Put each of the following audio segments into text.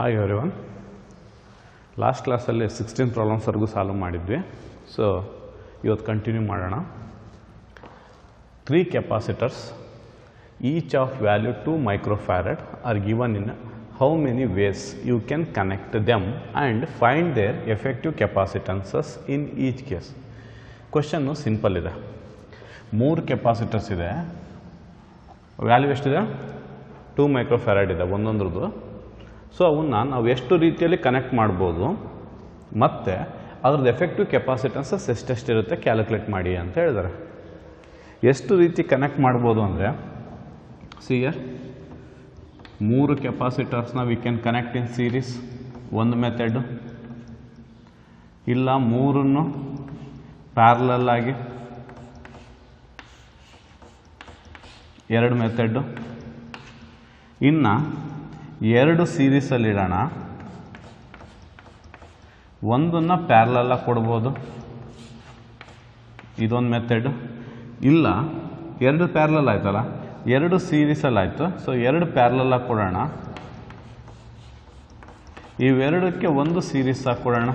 Hi everyone. Last ಕ್ಲಾಸಲ್ಲಿ 16 ಪ್ರಾಬ್ಲಮ್ಸ್ವರೆಗೂ solve ಮಾಡಿದ್ವಿ. ಸೊ ಇವತ್ತು ಕಂಟಿನ್ಯೂ ಮಾಡೋಣ. 3 capacitors each of value 2 microfarad are given in how many ways you can connect them and find their effective capacitances in each case. Question simple ಇದೆ. 3 capacitors ಇದೆ, value ಎಷ್ಟಿದೆ? 2 microfarad ಇದೆ ಒಂದೊಂದ್ರದ್ದು. So ಅವನ್ನ ನಾವು ಎಷ್ಟು ರೀತಿಯಲ್ಲಿ ಕನೆಕ್ಟ್ ಮಾಡ್ಬೋದು ಮತ್ತು ಅದ್ರದ್ದು ಎಫೆಕ್ಟಿವ್ ಕೆಪಾಸಿಟನ್ಸಸ್ ಎಷ್ಟೆಷ್ಟಿರುತ್ತೆ ಕ್ಯಾಲ್ಕುಲೇಟ್ ಮಾಡಿ ಅಂತ ಹೇಳಿದ್ದಾರೆ. ಎಷ್ಟು ರೀತಿ ಕನೆಕ್ಟ್ ಮಾಡ್ಬೋದು ಅಂದರೆ, ಸಿಯರ್ 3 ಕೆಪಾಸಿಟರ್ಸ್ನ we can connect in series, ಒಂದು ಮೆಥಡು. ಇಲ್ಲ 3 ಪ್ಯಾರಲಲ್ ಆಗಿ 2 ಮೆಥಡು. ಇನ್ನು 2 ಸೀರೀಸಲ್ಲಿ ಇಡೋಣ, ಒಂದನ್ನು ಪ್ಯಾರಲಲ್ಲಾಗಿ ಕೊಡ್ಬೋದು, ಇದೊಂದು ಮೆಥಡು. ಇಲ್ಲ 2 ಪ್ಯಾರಲಲ್ ಆಯ್ತಲ್ಲ, 2 ಸೀರೀಸಲ್ಲಿ ಆಯಿತು. ಸೊ 2 ಪ್ಯಾರಲಲ್ಲಾಗಿ ಕೊಡೋಣ, ಇವೆರಡಕ್ಕೆ 1 ಸೀರೀಸಾಗಿ ಕೊಡೋಣ.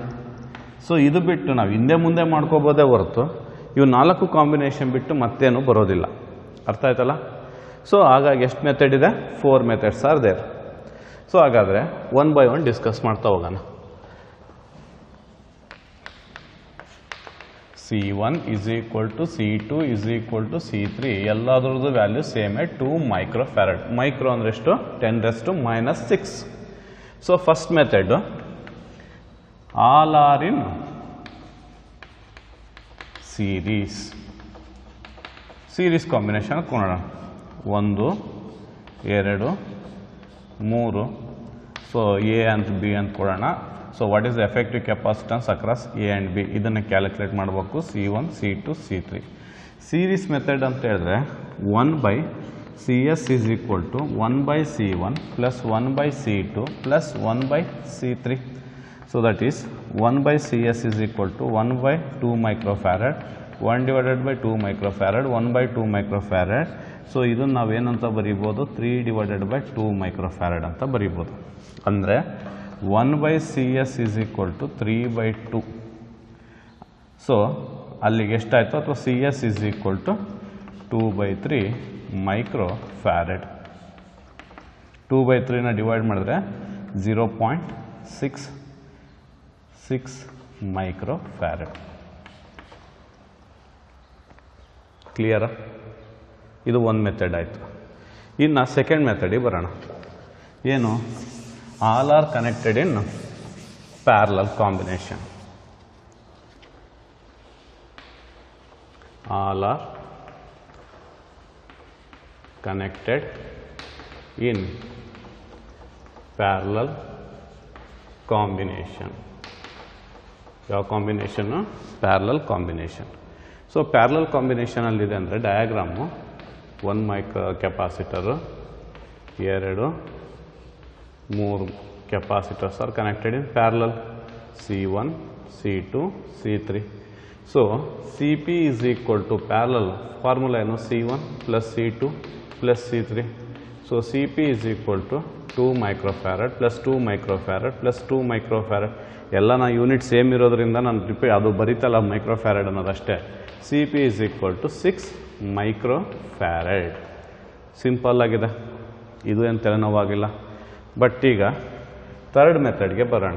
ಸೊ ಇದು ಬಿಟ್ಟು ನಾವು ಹಿಂದೆ ಮುಂದೆ ಮಾಡ್ಕೋಬೋದೇ ಹೊರತು ಇವು 4 ಕಾಂಬಿನೇಷನ್ ಬಿಟ್ಟು ಮತ್ತೇನು ಬರೋದಿಲ್ಲ. ಅರ್ಥ ಆಯ್ತಲ್ಲ? ಸೊ ಹಾಗಾಗಿ ಎಷ್ಟು ಮೆಥಡ್ ಇದೆ? 4 ಮೆಥಡ್ಸ್ ಆರ್ ದೇರ್. ಸೊ ಹಾಗಾದರೆ 1 by 1 ಡಿಸ್ಕಸ್ ಮಾಡ್ತಾ ಹೋಗೋಣ. C1 is equal to C2 is equal to C3. ಎಲ್ಲದ್ರದ್ದು ವ್ಯಾಲ್ಯೂ ಸೇಮೇ, 2 ಮೈಕ್ರೋಫ್ಯಾರಡ್. ಮೈಕ್ರೋ ಅಂದರೆ ಎಷ್ಟು? 10⁻⁻⁶. So first method, all are in series. Series combination ಕೊಡೋಣ, 1 2 3. ಸೊ ಎ ಅಂತ ಬಿ ಅಂತ ಕೊಡೋಣ. So what is the effective capacitance across A and B? ಇದನ್ನು calculate ಮಾಡಬೇಕು. C1 C2 C3. Series method ಅಂತ ಹೇಳಿದ್ರೆ 1/CS is equal to 1/C1 plus 1/C2 plus 1/C3. So that is 1/CS is equal to 1/2 microfarad, 1/2 microfarad, 1/2 microfarad. So ಇದನ್ನು ನಾವೇನಂತ ಬರೀಬೋದು? 3/2 microfarad ಅಂತ ಬರೀಬೋದು. ಅಂದರೆ 1/CS is equal to 3/2. So ಅಲ್ಲಿಗೆ ಎಷ್ಟಾಯಿತು? ಅಥವಾ CS is equal to 2/3 microfarad. 2/3ನ divide ಮಾಡಿದ್ರೆ 0.66 microfarad. ಕ್ಲಿಯರಾ? ಇದು ಒಂದು ಮೆಥಡ್ ಆಯಿತು. ಇನ್ನು ಸೆಕೆಂಡ್ ಮೆಥಡಿಗೆ ಬರೋಣ. ಏನು? All are connected in parallel combination. All are connected in parallel combination. ಯಾವ combination? Parallel combination. So parallel ಕಾಂಬಿನೇಷನಲ್ಲಿದೆ ಅಂದರೆ diagram 1 micro capacitor, 2 3 capacitors are connected in parallel, C1 C2 C3. So CP is equal to parallel formula ಏನು? C1 plus C2 plus C3. So CP is equal to 2 microfarad plus 2 microfarad plus 2 microfarad. ಎಲ್ಲ ನಾ unit same ಇರೋದ್ರಿಂದ ನಾನು ಅದು ಬರೀತಲ್ಲ microfarad ಅನ್ನೋದಷ್ಟೇ. CP is equal to 6 microfarad. Simple ಆಗಿದೆ, ಇದು ಏನು ತಲೆನೋವಾಗಿಲ್ಲ. ಬಟ್ ಈಗ ಥರ್ಡ್ ಮೆಥಡ್ಗೆ ಬರೋಣ.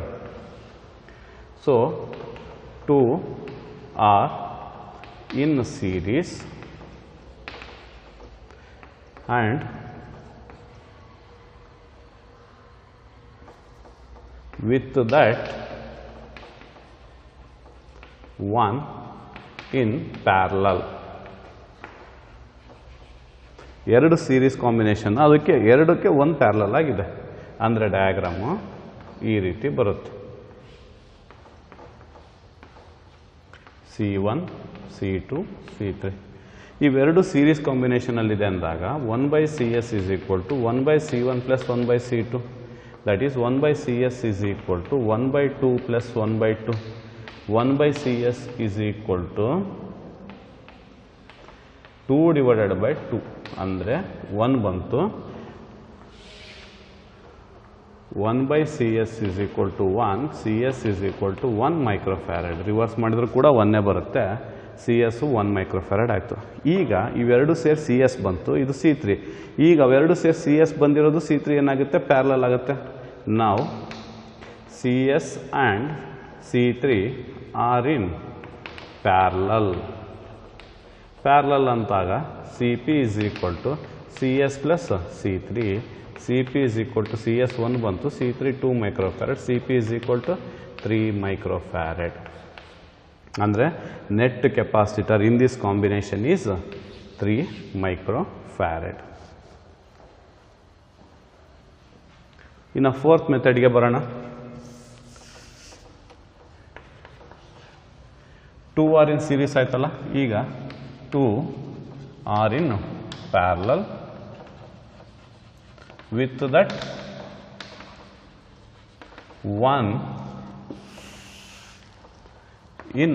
So 2 are in series and with that 1 in parallel. 2 series combination, ಅದಕ್ಕೆ 2ಕ್ಕೆ 1 ಪ್ಯಾರಲಲ್ ಆಗಿದೆ. ಅಂದರೆ ಡಯಾಗ್ರಾಮು ಈ ರೀತಿ ಬರುತ್ತೆ. C1 C2 C3. ಇವೆರಡು ಸೀರೀಸ್ ಕಾಂಬಿನೇಷನಲ್ಲಿದೆ ಅಂದಾಗ 1/CS is equal to 1/C1 plus 1/C2. That is 1/CS is equal to 1/2 plus 1/2. 1/CS is equal to 2/2 ಅಂದರೆ 1 ಬಂತು. 1 by CS is equal to 1, CS is equal to 1 microfarad. Reverse ಮಾಡಿದರೂ ಕೂಡ 1 ಬರುತ್ತೆ. CS 1 microfarad ಆಯಿತು. ಈಗ ಇವೆರಡು ಸೇರಿ CS ಬಂತು, ಇದು C3. ಈಗ ಅವೆರಡು ಸೇರಿ CS ಬಂದಿರೋದು C3 ಏನಾಗುತ್ತೆ, ಪ್ಯಾರಲಲ್ ಆಗುತ್ತೆ. ನಾವು CS and C3 are in parallel. Parallel ಅಂತಾಗ CP is equal to CS plus C3. CP is equal to CS 1 ಬಂತು, C3 2 microfarad, CP is equal to 3 microfarad. ಅಂದರೆ net capacitor in this combination is 3 microfarad. ಇನ್ನು fourth ಮೆಥಡ್ಗೆ ಬರೋಣ. 2 are in series ಆಯ್ತಲ್ಲ, ಈಗ 2 are in parallel with that 1 in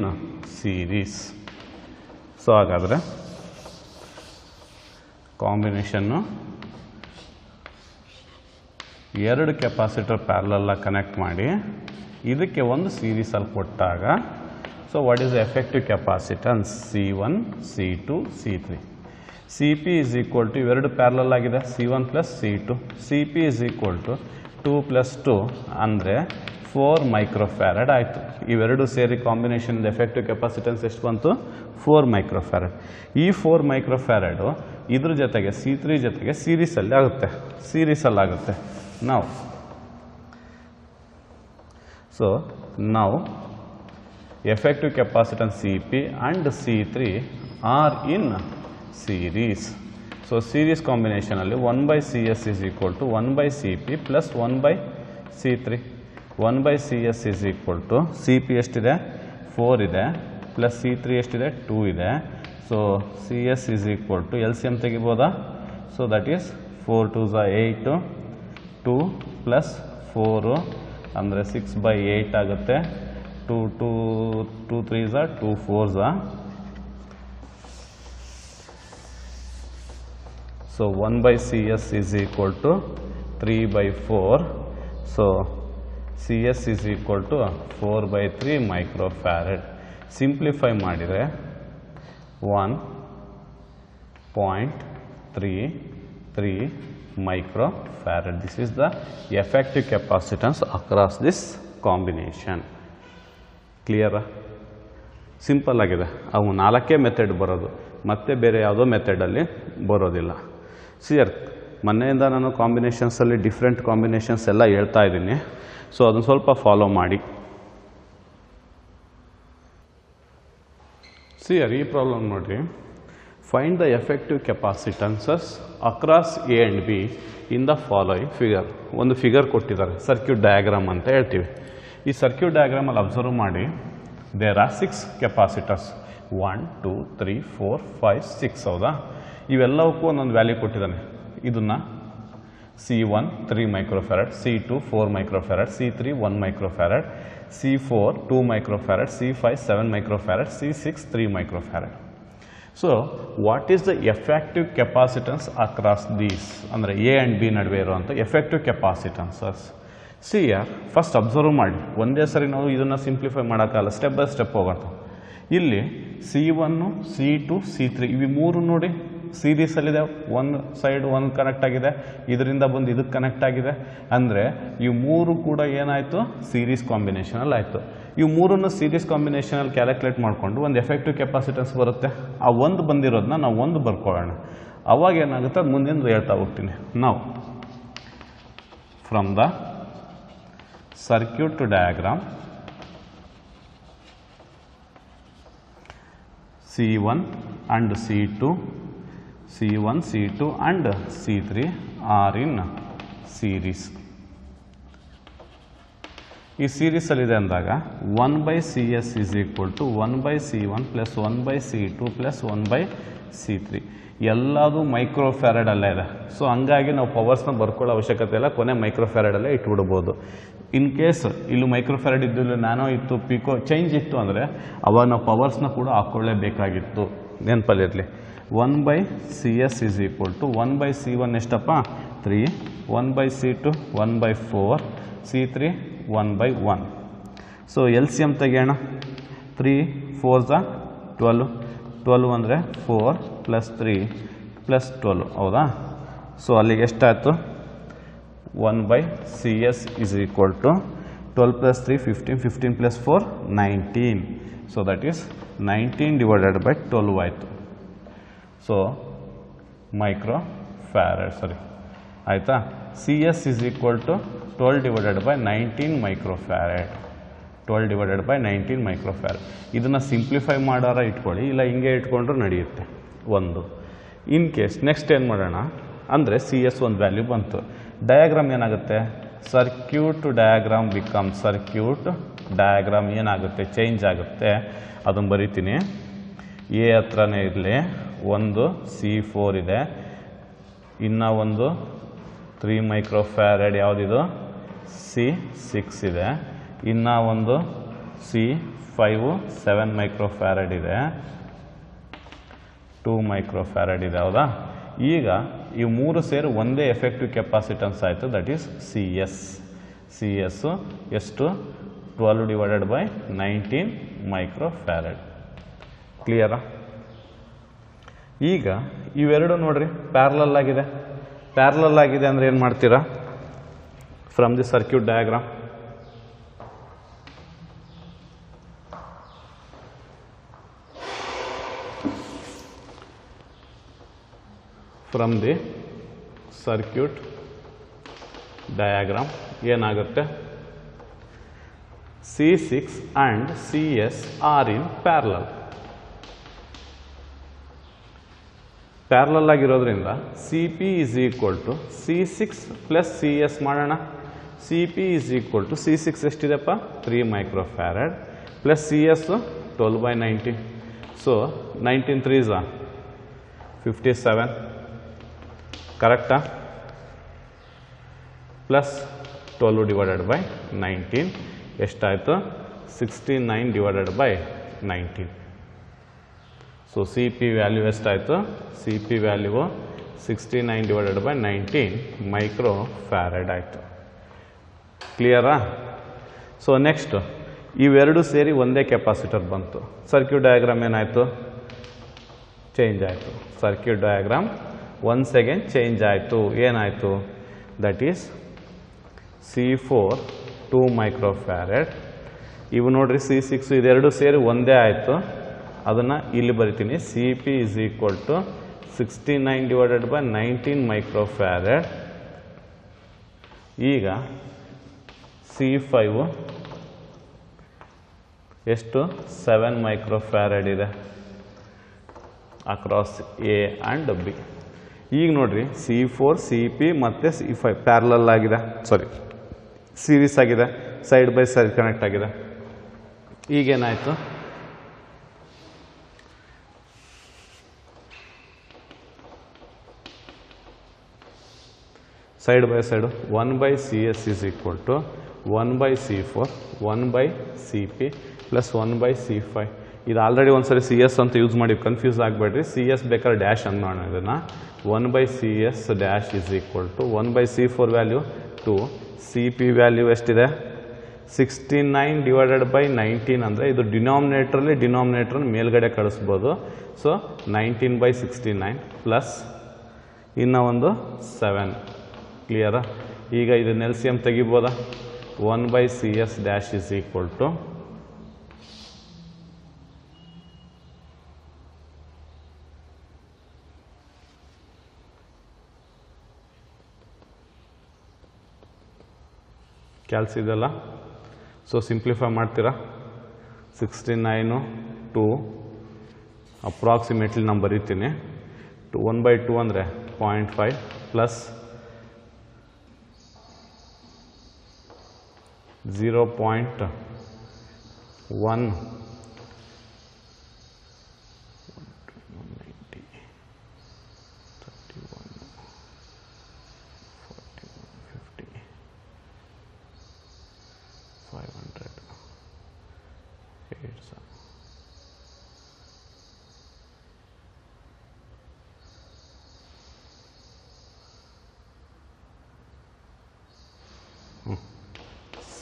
series. So ಹಾಗಾದರೆ ಕಾಂಬಿನೇಷನ್ನು ಎರಡು ಕೆಪಾಸಿಟರ್ ಪ್ಯಾರಲಲ್ ಕನೆಕ್ಟ್ ಮಾಡಿ ಇದಕ್ಕೆ ಒಂದು ಸೀರೀಸಲ್ಲಿ ಕೊಟ್ಟಾಗ, so what is the effective capacitance C1, C2, C3. CP is equal to ಇವೆರಡು ಪ್ಯಾರಲಲ್ ಆಗಿದೆ, C1 plus C2. CP is equal to 2 plus 2 ಅಂದರೆ 4 microfarad ಆಯಿತು. ಇವೆರಡು ಸೇರಿ ಕಾಂಬಿನೇಷನ್ ಎಫೆಕ್ಟಿವ್ ಕೆಪಾಸಿಟನ್ಸ್ ಎಷ್ಟು ಬಂತು, 4 microfarad. ಈ 4 microfarad ಇದ್ರ ಜೊತೆಗೆ C3 ಜೊತೆಗೆ ಸೀರೀಸಲ್ಲಿ ಆಗುತ್ತೆ. ನಾವು effective capacitance CP and C3 are in series. So series combination ಅಲ್ಲಿ 1 by CS is equal to 1 by CP plus 1 by C3. 1 by CS is equal to CP ಎಷ್ಟಿದೆ, 4 ಇದೆ, plus C3 ಎಷ್ಟಿದೆ, 2 ಇದೆ. So CS is equal to LCM ತೆಗಿಬೋದಾ, so that is 4 2s are 8, 2 plus 4 ಅಂದರೆ 6 by 8 ಆಗುತ್ತೆ. 2 3s are 2 4s are. So 1 by CS is equal to 3 by 4. So CS is equal to 4 by 3 microfarad. Simplify ಮಾಡಿದರೆ 1.33 microfarad. This is the effective capacitance across this combination. Clear? Simple ಆಗಿದೆ. ಅವು 4 method ಬರೋದು, ಮತ್ತೆ ಬೇರೆ ಯಾವುದೋ ಮೆಥಡಲ್ಲಿ ಬರೋದಿಲ್ಲ. ಮೊನ್ನೆಯಿಂದ ನಾನು ಕಾಂಬಿನೇಷನ್ಸಲ್ಲಿ different combinations ಎಲ್ಲ ಹೇಳ್ತಾ ಇದ್ದೀನಿ. ಸೊ ಅದನ್ನು ಸ್ವಲ್ಪ ಫಾಲೋ ಮಾಡಿ. ಈ ಪ್ರಾಬ್ಲಮ್ ನೋಡಿರಿ. Find the effective capacitances across A and B in the following figure. ಒಂದು ಫಿಗರ್ ಕೊಟ್ಟಿದ್ದಾರೆ, ಸರ್ಕ್ಯೂಟ್ ಡಯಾಗ್ರಾಮ್ ಅಂತ ಹೇಳ್ತೀವಿ. ಈ ಸರ್ಕ್ಯೂಟ್ ಡಯಾಗ್ರಾಮಲ್ಲಿ ಅಬ್ಸರ್ವ್ ಮಾಡಿ, ದೇರ್ ಆರ್ 6 ಕೆಪಾಸಿಟರ್ಸ್. 1 2 3 4 5 6 ಹೌದಾ. ಇವೆಲ್ಲವಕ್ಕೂ ಒಂದೊಂದು ವ್ಯಾಲ್ಯೂ ಕೊಟ್ಟಿದ್ದಾನೆ. ಇದನ್ನು C1 3 microfarad, C2 4 microfarad, C3 1 microfarad, C4 2 microfarad, C5 7 microfarad, C6 3 microfarad. So what is the effective capacitance across these? ಅಂದರೆ A and B ನಡುವೆ ಇರುವಂಥ ಎಫೆಕ್ಟಿವ್ ಕೆಪಾಸಿಟನ್ಸಸ್. ಫಸ್ಟ್ ಅಬ್ಸರ್ವ್ ಮಾಡಿ, ಒಂದೇ ಸರಿ ನಾವು ಇದನ್ನು ಸಿಂಪ್ಲಿಫೈ ಮಾಡೋಕ್ಕಲ್ಲ, ಸ್ಟೆಪ್ ಬೈ ಸ್ಟೆಪ್ ಹೋಗೋಣ. ಇಲ್ಲಿ C1 C2 C3 ಇವು ಮೂರು ನೋಡಿ ಸೀರೀಸಲ್ಲಿದೆ. ಒಂದು ಸೈಡ್ ಒಂದು ಕನೆಕ್ಟ್ ಆಗಿದೆ, ಇದರಿಂದ ಬಂದು ಇದಕ್ಕೆ ಕನೆಕ್ಟ್ ಆಗಿದೆ. ಅಂದರೆ ಇವು ಮೂರು ಕೂಡ ಏನಾಯಿತು, ಸೀರೀಸ್ ಕಾಂಬಿನೇಷನಲ್ಲಿ ಆಯಿತು. ಇವು ಮೂರನ್ನು ಸೀರೀಸ್ ಕಾಂಬಿನೇಷನಲ್ಲಿ ಕ್ಯಾಲ್ಕುಲೇಟ್ ಮಾಡಿಕೊಂಡು ಒಂದು ಎಫೆಕ್ಟಿವ್ ಕೆಪಾಸಿಟನ್ಸ್ ಬರುತ್ತೆ. ಆ ಒಂದು ಬಂದಿರೋದನ್ನ ನಾವು ಒಂದು ಬರ್ಕೊಳ್ಳೋಣ. ಅವಾಗ ಏನಾಗುತ್ತೆ ಅದು ಮುಂದಿನ ಹೇಳ್ತಾ ಹೋಗ್ತೀನಿ. ನಾವು from the circuit diagram C1 and C2, C1, C2 and C3 are in series. ಈ ಸೀರೀಸಲ್ಲಿದೆ ಅಂದಾಗ 1 by CS is equal to 1 by C1 plus 1 by C2 plus 1 by C3. ಎಲ್ಲದು ಮೈಕ್ರೋಫ್ಯಾರಡಲ್ಲೇ ಇದೆ. ಸೊ ಹಂಗಾಗಿ ನಾವು ಪವರ್ಸ್ನ ಬರ್ಕೊಳ್ಳೋ ಅವಶ್ಯಕತೆ ಇಲ್ಲ, ಕೊನೆ ಮೈಕ್ರೋಫ್ಯಾರಡಲ್ಲೇ ಇಟ್ಬಿಡ್ಬೋದು. ಇನ್ ಕೇಸ್ ಇಲ್ಲಿ ಮೈಕ್ರೋಫ್ಯಾರಡ್ ಇದ್ದು, ಇಲ್ಲಿ ನ್ಯಾನೋ ಇತ್ತು, ಪಿಕೋ ಚೇಂಜ್ ಇತ್ತು ಅಂದರೆ ಅವಾಗ ನಾವು ಪವರ್ಸ್ನ ಕೂಡ ಹಾಕ್ಕೊಳ್ಳೇಬೇಕಾಗಿತ್ತು. ನೆನಪಲ್ಲಿರಲಿ. 1 by CS is equal to 1 by C1 ಎಷ್ಟಪ್ಪ, 3, 1 by C2 1 by 4, C3 1 by 1. So LCM ತೆಗೆಯೋಣ. 3 4s 12, 12 ಅಂದರೆ 4 ಪ್ಲಸ್ 3 ಪ್ಲಸ್ 12 ಹೌದಾ. ಸೊ ಅಲ್ಲಿಗೆ ಎಷ್ಟಾಯಿತು 1 by CS is equal to 12 plus 3 15, 15 plus 4 19. So that is 19 divided by 12 ಆಯಿತು. ಸೊ microfarad sorry ಆಯಿತಾ. CS is equal to 12 divided by 19 microfarad. 12 divided by 19 microfarad. ಇದನ್ನು simplify ಮಾಡೋರ ಇಟ್ಕೊಳ್ಳಿ, ಇಲ್ಲ ಹಿಂಗೆ ಇಟ್ಕೊಂಡ್ರೂ ನಡೆಯುತ್ತೆ. ಒಂದು ಇನ್ ಕೇಸ್ ನೆಕ್ಸ್ಟ್ ಏನು ಮಾಡೋಣ ಅಂದರೆ CS ಒಂದು ವ್ಯಾಲ್ಯೂ ಬಂತು. ಡಯಾಗ್ರಾಮ್ ಏನಾಗುತ್ತೆ, circuit diagram become circuit diagram ಏನಾಗುತ್ತೆ ಚೇಂಜ್ ಆಗುತ್ತೆ. ಅದನ್ನು ಬರಿತೀನಿ. ಎ ಹತ್ರನೇ ಇರಲಿ, ಒಂದು C4 ಇದೆ, ಇನ್ನು ಒಂದು 3 ಮೈಕ್ರೋಫ್ಯಾರಡ್ ಯಾವುದಿದು C6 ಇದೆ, ಇನ್ನು ಒಂದು C5 7 ಮೈಕ್ರೋಫ್ಯಾರಡ್ ಇದೆ, 2 ಮೈಕ್ರೋಫ್ಯಾರಡ್ ಇದೆ ಹೌದಾ. ಈಗ ಈ ಮೂರು ಸೇರಿ ಒಂದೇ ಎಫೆಕ್ಟಿವ್ ಕೆಪಾಸಿಟನ್ಸ್ ಆಯಿತು, ದಟ್ ಈಸ್ CS. CS ಎಷ್ಟು 12 ಡಿವೈಡೆಡ್ ಬೈ 19 ಮೈಕ್ರೋಫ್ಯಾರಡ್. ಕ್ಲಿಯರಾ. ಈಗ ಇವೆರಡು ನೋಡ್ರಿ ಪ್ಯಾರಲಲ್ ಆಗಿದೆ. ಪ್ಯಾರಲಲ್ ಆಗಿದೆ ಅಂದರೆ ಏನು ಮಾಡ್ತೀರಾ, from the circuit diagram from the circuit diagram ಏನಾಗುತ್ತೆ, C6 and CS are in parallel. Parallel ಆಗಿರೋದ್ರಿಂದ CP is equal to C6 plus CS ಮಾಡೋಣ. CP is equal to C6 ಎಷ್ಟಿದೆಪ್ಪ 3 microfarad plus CS 12 by 19. So 19 3s 57 ಕರೆಕ್ಟಾ, plus 12 divided by 19 ಎಷ್ಟಾಯಿತು 69 divided by 19. So CP value ಎಷ್ಟಾಯಿತು, CP value 69 divided by 19 microfarad ಆಯಿತು. ಕ್ಲಿಯರಾ. So next ಇವೆರಡು ಸೇರಿ ಒಂದೇ capacitor ಬಂತು. ಸರ್ಕ್ಯೂಟ್ ಡಯಾಗ್ರಾಮ್ ಏನಾಯಿತು, ಚೇಂಜ್ ಆಯಿತು. Circuit diagram once again change ಆಯಿತು. ಏನಾಯಿತು, ದಟ್ ಈಸ್ C4 2 ಮೈಕ್ರೋಫ್ಯಾರಡ್, ಇವು ನೋಡ್ರಿ C6 ಇದೆರಡು ಸೇರಿ ಒಂದೇ ಆಯಿತು. ಅದನ್ನು ಇಲ್ಲಿ ಬರಿತೀನಿ. CP is equal to 69 divided by 19 microfarad. ಈಗ C5 ಎಷ್ಟು 7 ಮೈಕ್ರೋಫ್ಯಾರಡ್ ಇದೆ ಅಕ್ರಾಸ್ A ಆ್ಯಂಡ್ B. ಈಗ ನೋಡ್ರಿ C4 CP ಮತ್ತು C5 ಪ್ಯಾರಲಲ್ ಆಗಿದೆ, ಸಾರಿ ಸೀರೀಸ್ ಆಗಿದೆ, ಸೈಡ್ ಬೈ ಸೈಡ್ ಕನೆಕ್ಟ್ ಆಗಿದೆ. ಈಗೇನಾಯಿತು, side by side 1 by CS is equal to 1 by C4 1 by CP plus 1 by C5. ಇದು ಆಲ್ರೆಡಿ ಒಂದ್ಸರಿ CS ಅಂತ ಯೂಸ್ ಮಾಡಿ ಕನ್ಫ್ಯೂಸ್ ಆಗಬೇಡ್ರಿ. CS ಬೇಕಾದ್ರೆ ಡ್ಯಾಶ್ ಅನ್ನೋಣ ಇದನ್ನು. 1 by CS dash is equal to 1 by C4 value 2, CP value ಎಷ್ಟಿದೆ 69 divided by 19 ಅಂದರೆ ಇದು ಡಿನಾಮಿನೇಟ್ರಲ್ಲಿ ಮೇಲ್ಗಡೆ ಕಳಿಸ್ಬೋದು. ಸೊ 19 by 69 ಪ್ಲಸ್ ಇನ್ನು ಒಂದು 7. ಕ್ಲಿಯರಾ. ಈಗ ಇದನ್ನ LCM ತೆಗಿಬೋದಾ, 1 by CS dash is equal to ಕ್ಯಾಲ್ಸಿ ಇದೆಲ್ಲ. ಸೊ ಸಿಂಪ್ಲಿಫೈ ಮಾಡ್ತೀರಾ, 69 2 ಅಪ್ರಾಕ್ಸಿಮೇಟ್ಲಿ ನಾನು ಬರೀತೀನಿ. 1 by 2 ಅಂದರೆ 0.5 ಪ್ಲಸ್ 0.1 500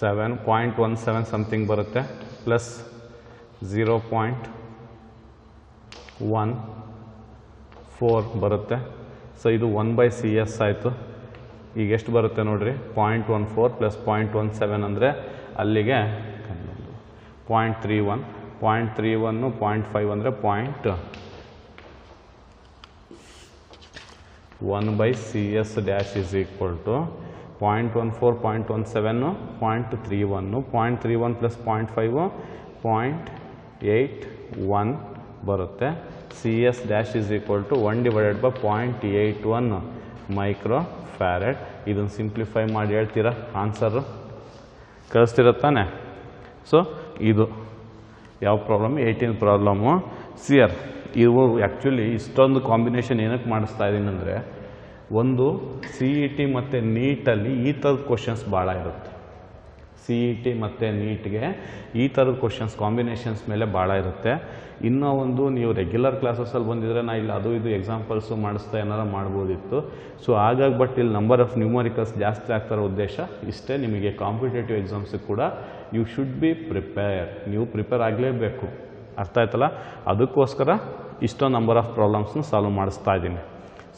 0.17 ಸಮಥಿಂಗ್ ಬರುತ್ತೆ ಪ್ಲಸ್ 0.14 ಬರುತ್ತೆ. ಸೊ ಇದು 1/CS ಆಯಿತು. ಈಗ ಎಷ್ಟು ಬರುತ್ತೆ ನೋಡಿರಿ, 0.14 ಪ್ಲಸ್ 0.17 ಅಂದರೆ ಅಲ್ಲಿಗೆ 0.31, 0.31 0.5 ಅಂದರೆ 1/CS dash is equal to 0.14, 0.17, 0.31, 0.31 plus 0.5 0.81 ಬರುತ್ತೆ. CS dash is equal to 1/0.81 microfarad. ಇದನ್ನು ಸಿಂಪ್ಲಿಫೈ ಮಾಡಿ ಹೇಳ್ತೀರಾ, ಆನ್ಸರು ಕಳಿಸ್ತಿರತ್ತಾನೆ. ಸೊ ಇದು ಯಾವ ಪ್ರಾಬ್ಲಮ್, 18th ಪ್ರಾಬ್ಲಮ್ಮು. ಸಿಯರ್ ಇವು ಆ್ಯಕ್ಚುಲಿ ಇಷ್ಟೊಂದು ಕಾಂಬಿನೇಷನ್ ಏನಕ್ಕೆ ಮಾಡಿಸ್ತಾ ಇದ್ದೀನಿ ಅಂದರೆ, ಒಂದು CET ಮತ್ತು ನೀಟಲ್ಲಿ ಈ ಥರದ ಕ್ವಶನ್ಸ್ ಭಾಳ ಇರುತ್ತೆ. CET ಮತ್ತು ನೀಟ್ಗೆ ಈ ಥರದ ಕ್ವಶನ್ಸ್ ಕಾಂಬಿನೇಷನ್ಸ್ ಮೇಲೆ ಭಾಳ ಇರುತ್ತೆ. ಇನ್ನೂ ಒಂದು ನೀವು ರೆಗ್ಯುಲರ್ ಕ್ಲಾಸಸ್ಸಲ್ಲಿ ಬಂದಿದ್ರೆ ನಾ ಇಲ್ಲಿ ಅದು ಇದು ಎಕ್ಸಾಂಪಲ್ಸು ಮಾಡಿಸ್ತಾ ಏನಾರು ಮಾಡ್ಬೋದಿತ್ತು. ಸೊ ಹಾಗಾಗಿ ಬಟ್ ಇಲ್ಲಿ ನಂಬರ್ ಆಫ್ ನ್ಯೂಮರಿಕಲ್ಸ್ ಜಾಸ್ತಿ ಆಗ್ತಾರೋ ಉದ್ದೇಶ ಇಷ್ಟೇ. ನಿಮಗೆ ಕಾಂಪಿಟೇಟಿವ್ ಎಕ್ಸಾಮ್ಸಿಗೆ ಕೂಡ ಯು ಶುಡ್ ಬಿ ಪ್ರಿಪೇರ್, ನೀವು ಪ್ರಿಪೇರ್ ಆಗಲೇಬೇಕು. ಅರ್ಥ ಆಯ್ತಲ್ಲ, ಅದಕ್ಕೋಸ್ಕರ ಇಷ್ಟೊಂದು ನಂಬರ್ ಆಫ್ ಪ್ರಾಬ್ಲಮ್ಸ್ನ ಸಾಲ್ವ್ ಮಾಡಿಸ್ತಾ ಇದ್ದೀನಿ.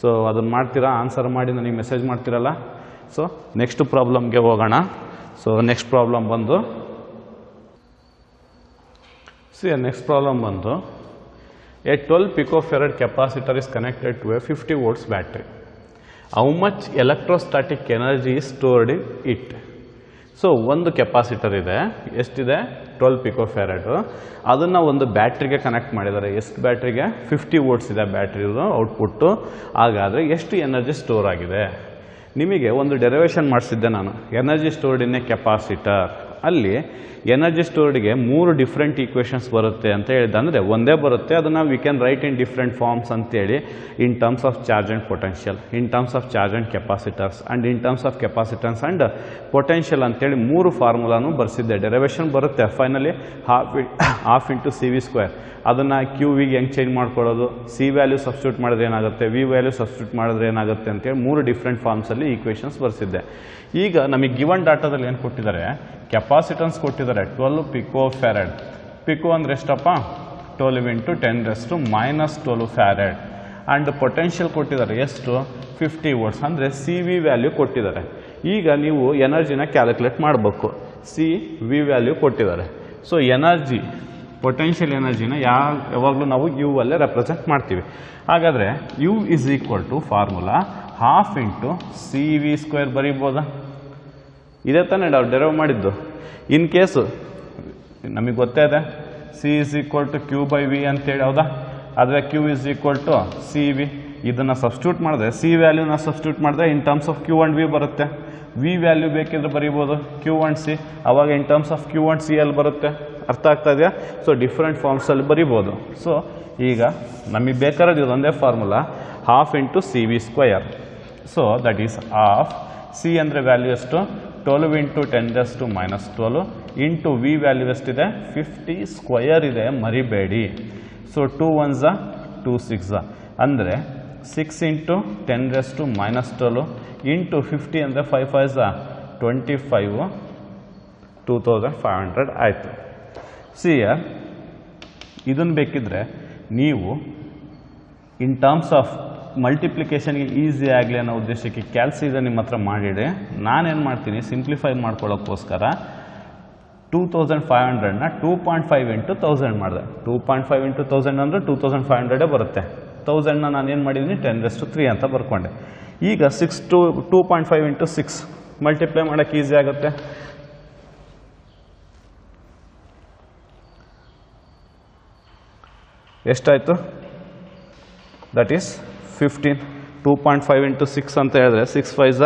ಸೊ ಅದನ್ನು ಮಾಡ್ತೀರಾ, ಆನ್ಸರ್ ಮಾಡಿ ನನಗೆ ಮೆಸೇಜ್ ಮಾಡ್ತೀರಲ್ಲ. ಸೊ ನೆಕ್ಸ್ಟ್ ಪ್ರಾಬ್ಲಮ್ಗೆ ಹೋಗೋಣ. ಸೊ ನೆಕ್ಸ್ಟ್ ಪ್ರಾಬ್ಲಮ್ ಬಂದು ನೆಕ್ಸ್ಟ್ ಪ್ರಾಬ್ಲಮ್ ಬಂದು A 12 picofarad capacitor is connected to a 50 volts battery. How much electrostatic energy is stored in it? So ಒಂದು ಕೆಪಾಸಿಟರ್ ಇದೆ, ಎಷ್ಟಿದೆ 12 picofarad. ಅದನ್ನು ಒಂದು ಬ್ಯಾಟ್ರಿಗೆ ಕನೆಕ್ಟ್ ಮಾಡಿದ್ದಾರೆ. ಎಷ್ಟು ಬ್ಯಾಟ್ರಿಗೆ? 50 volts ಇದೆ ಬ್ಯಾಟ್ರಿದು ಔಟ್ಪುಟ್ಟು. ಹಾಗಾದರೆ ಎಷ್ಟು ಎನರ್ಜಿ ಸ್ಟೋರ್ ಆಗಿದೆ? ನಿಮಗೆ ಒಂದು ಡೆರಿವೇಷನ್ ಮಾಡಿಸಿದ್ದೆ ನಾನು, energy stored in a capacitor. ಅಲ್ಲಿ ಎನರ್ಜಿ ಸ್ಟೋರ್ಡ್ಗೆ 3 ಡಿಫ್ರೆಂಟ್ ಈಕ್ವೇಷನ್ಸ್ ಬರುತ್ತೆ ಅಂತ ಹೇಳಿದೆ. ಅಂದರೆ ಒಂದೇ ಬರುತ್ತೆ, ಅದನ್ನು we can write in different forms ಅಂತೇಳಿ, in terms of charge and potential, in terms of charge and capacitors and in terms of capacitance and potential ಅಂತೇಳಿ 3 ಫಾರ್ಮುಲಾನು ಬರ್ಸಿದ್ದೆ. ಡೆರಿವೇಷನ್ ಬರುತ್ತೆ ಫೈನಲಿ ಹಾಫ್ ಇಂಟು CV². ಅದನ್ನು QVಗೆ ಹೆಂಗೆ ಚೇಂಜ್ ಮಾಡ್ಕೊಳ್ಳೋದು, C value substitute ಮಾಡಿದ್ರೆ ಏನಾಗುತ್ತೆ, V ವ್ಯಾಲ್ಯೂ ಸಬ್ಸ್ಟಿಟ್ಯೂಟ್ ಮಾಡಿದ್ರೆ ಏನಾಗುತ್ತೆ ಅಂತೇಳಿ 3 ಡಿಫ್ರೆಂಟ್ ಫಾರ್ಮ್ಸಲ್ಲಿ ಈಕ್ವೇಷನ್ಸ್ ಬರ್ಸಿದ್ದೆ. ಈಗ ನಮಗೆ ಗಿವನ್ ಡಾಟಾದಲ್ಲಿ ಏನು ಕೊಟ್ಟಿದ್ದಾರೆ, ಕೆಪಾಸಿಟನ್ಸ್ ಕೊಟ್ಟಿದ್ದಾರೆ 12 picofarad. ಪಿಕೋ ಅಂದರೆ ಎಷ್ಟಪ್ಪ, 12 × 10⁻⁻12 ಫ್ಯಾರೆಡ್. ಆ್ಯಂಡ್ ಪೊಟೆನ್ಷಿಯಲ್ ಕೊಟ್ಟಿದ್ದಾರೆ ಎಷ್ಟು, 50 volts. ಅಂದರೆ CV ವ್ಯಾಲ್ಯೂ ಕೊಟ್ಟಿದ್ದಾರೆ. ಈಗ ನೀವು ಎನರ್ಜಿನ ಕ್ಯಾಲ್ಕುಲೇಟ್ ಮಾಡಬೇಕು. CV ವ್ಯಾಲ್ಯೂ ಕೊಟ್ಟಿದ್ದಾರೆ. ಸೊ ಎನರ್ಜಿ, ಪೊಟೆನ್ಷಿಯಲ್ ಎನರ್ಜಿನ ಯಾವಾಗಲೂ ನಾವು U ಅಲ್ಲೇ ರೆಪ್ರೆಸೆಂಟ್ ಮಾಡ್ತೀವಿ. ಹಾಗಾದರೆ U is equal to formula half into CV² ಬರೀಬೋದಾ? ಇದೇ ತಾನೇ ನಾವು ಡೆರೈವ್ ಮಾಡಿದ್ದು. ಇನ್ ಕೇಸು ನಮಗೆ ಗೊತ್ತೇ ಇದೆ C is equal to Q/V ಅಂತೇಳಿ, ಹೌದಾ? ಆದರೆ Q is equal to CV. ಇದನ್ನು ಸಬ್ಸ್ಟಿಟ್ಯೂಟ್ ಮಾಡಿದ್ರೆ, C ವ್ಯಾಲ್ಯೂನ ಸಬ್ಸ್ಟಿಟ್ಯೂಟ್ ಮಾಡಿದ್ರೆ in terms of Q and V ಬರುತ್ತೆ. V ವ್ಯಾಲ್ಯೂ ಬೇಕಿದ್ರೆ ಬರೀಬೋದು Q and C, ಅವಾಗ in terms of Q and C ಅಲ್ಲಿ ಬರುತ್ತೆ. ಅರ್ಥ ಆಗ್ತಾ ಇದೆಯಾ? ಸೊ ಡಿಫ್ರೆಂಟ್ ಫಾರ್ಮ್ಸಲ್ಲಿ ಬರೀಬೋದು. ಸೊ ಈಗ ನಮಗೆ ಬೇಕಾಗಿರೋದು ಇದೊಂದೇ formula, half into CV². So that is half. C ಅಂದರೆ ವ್ಯಾಲ್ಯೂ ಎಷ್ಟು, 12 × 10⁻⁻12 ಇಂಟು V ವ್ಯಾಲ್ಯೂ ಎಷ್ಟಿದೆ, 50² ಇದೆ, ಮರಿಬೇಡಿ. ಸೊ 2 1s 2 6 ಅಂದರೆ 6 × 10⁻⁻12 ಇಂಟು 50 ಅಂದರೆ 5 5s 25, 2500 ಆಯಿತು. ಇದನ್ನು ಬೇಕಿದ್ರೆ ನೀವು ಇನ್ ಟರ್ಮ್ಸ್ ಆಫ್ ಮಲ್ಟಿಪ್ಲಿಕೇಶನ್ಗೆ ಈಸಿ ಆಗಲಿ ಅನ್ನೋ ಉದ್ದೇಶಕ್ಕೆ ಕ್ಯಾಲ್ಸಿದ ನಿಮ್ಮ ಹತ್ರ ಮಾಡಿಡಿ. ನಾನೇನು ಮಾಡ್ತೀನಿ, ಸಿಂಪ್ಲಿಫೈ ಮಾಡ್ಕೊಳ್ಳೋಕ್ಕೋಸ್ಕರ 2500ನ 2.5 × 1000 ಮಾಡಿದೆ. 2.5 × 1000 ಅಂದರೆ 2500 ಬರುತ್ತೆ. 1000ನ ನಾನೇನು ಮಾಡಿದ್ದೀನಿ, 10⁻³ ಅಂತ ಬರ್ಕೊಂಡೆ. ಈಗ 2.5 × 6 ಮಲ್ಟಿಪ್ಲೈ ಮಾಡೋಕ್ಕೆ ಈಸಿ ಆಗುತ್ತೆ. ಎಷ್ಟಾಯಿತು? That is 15. 2.5 × 6 ಅಂತ ಹೇಳಿದ್ರೆ 6 5s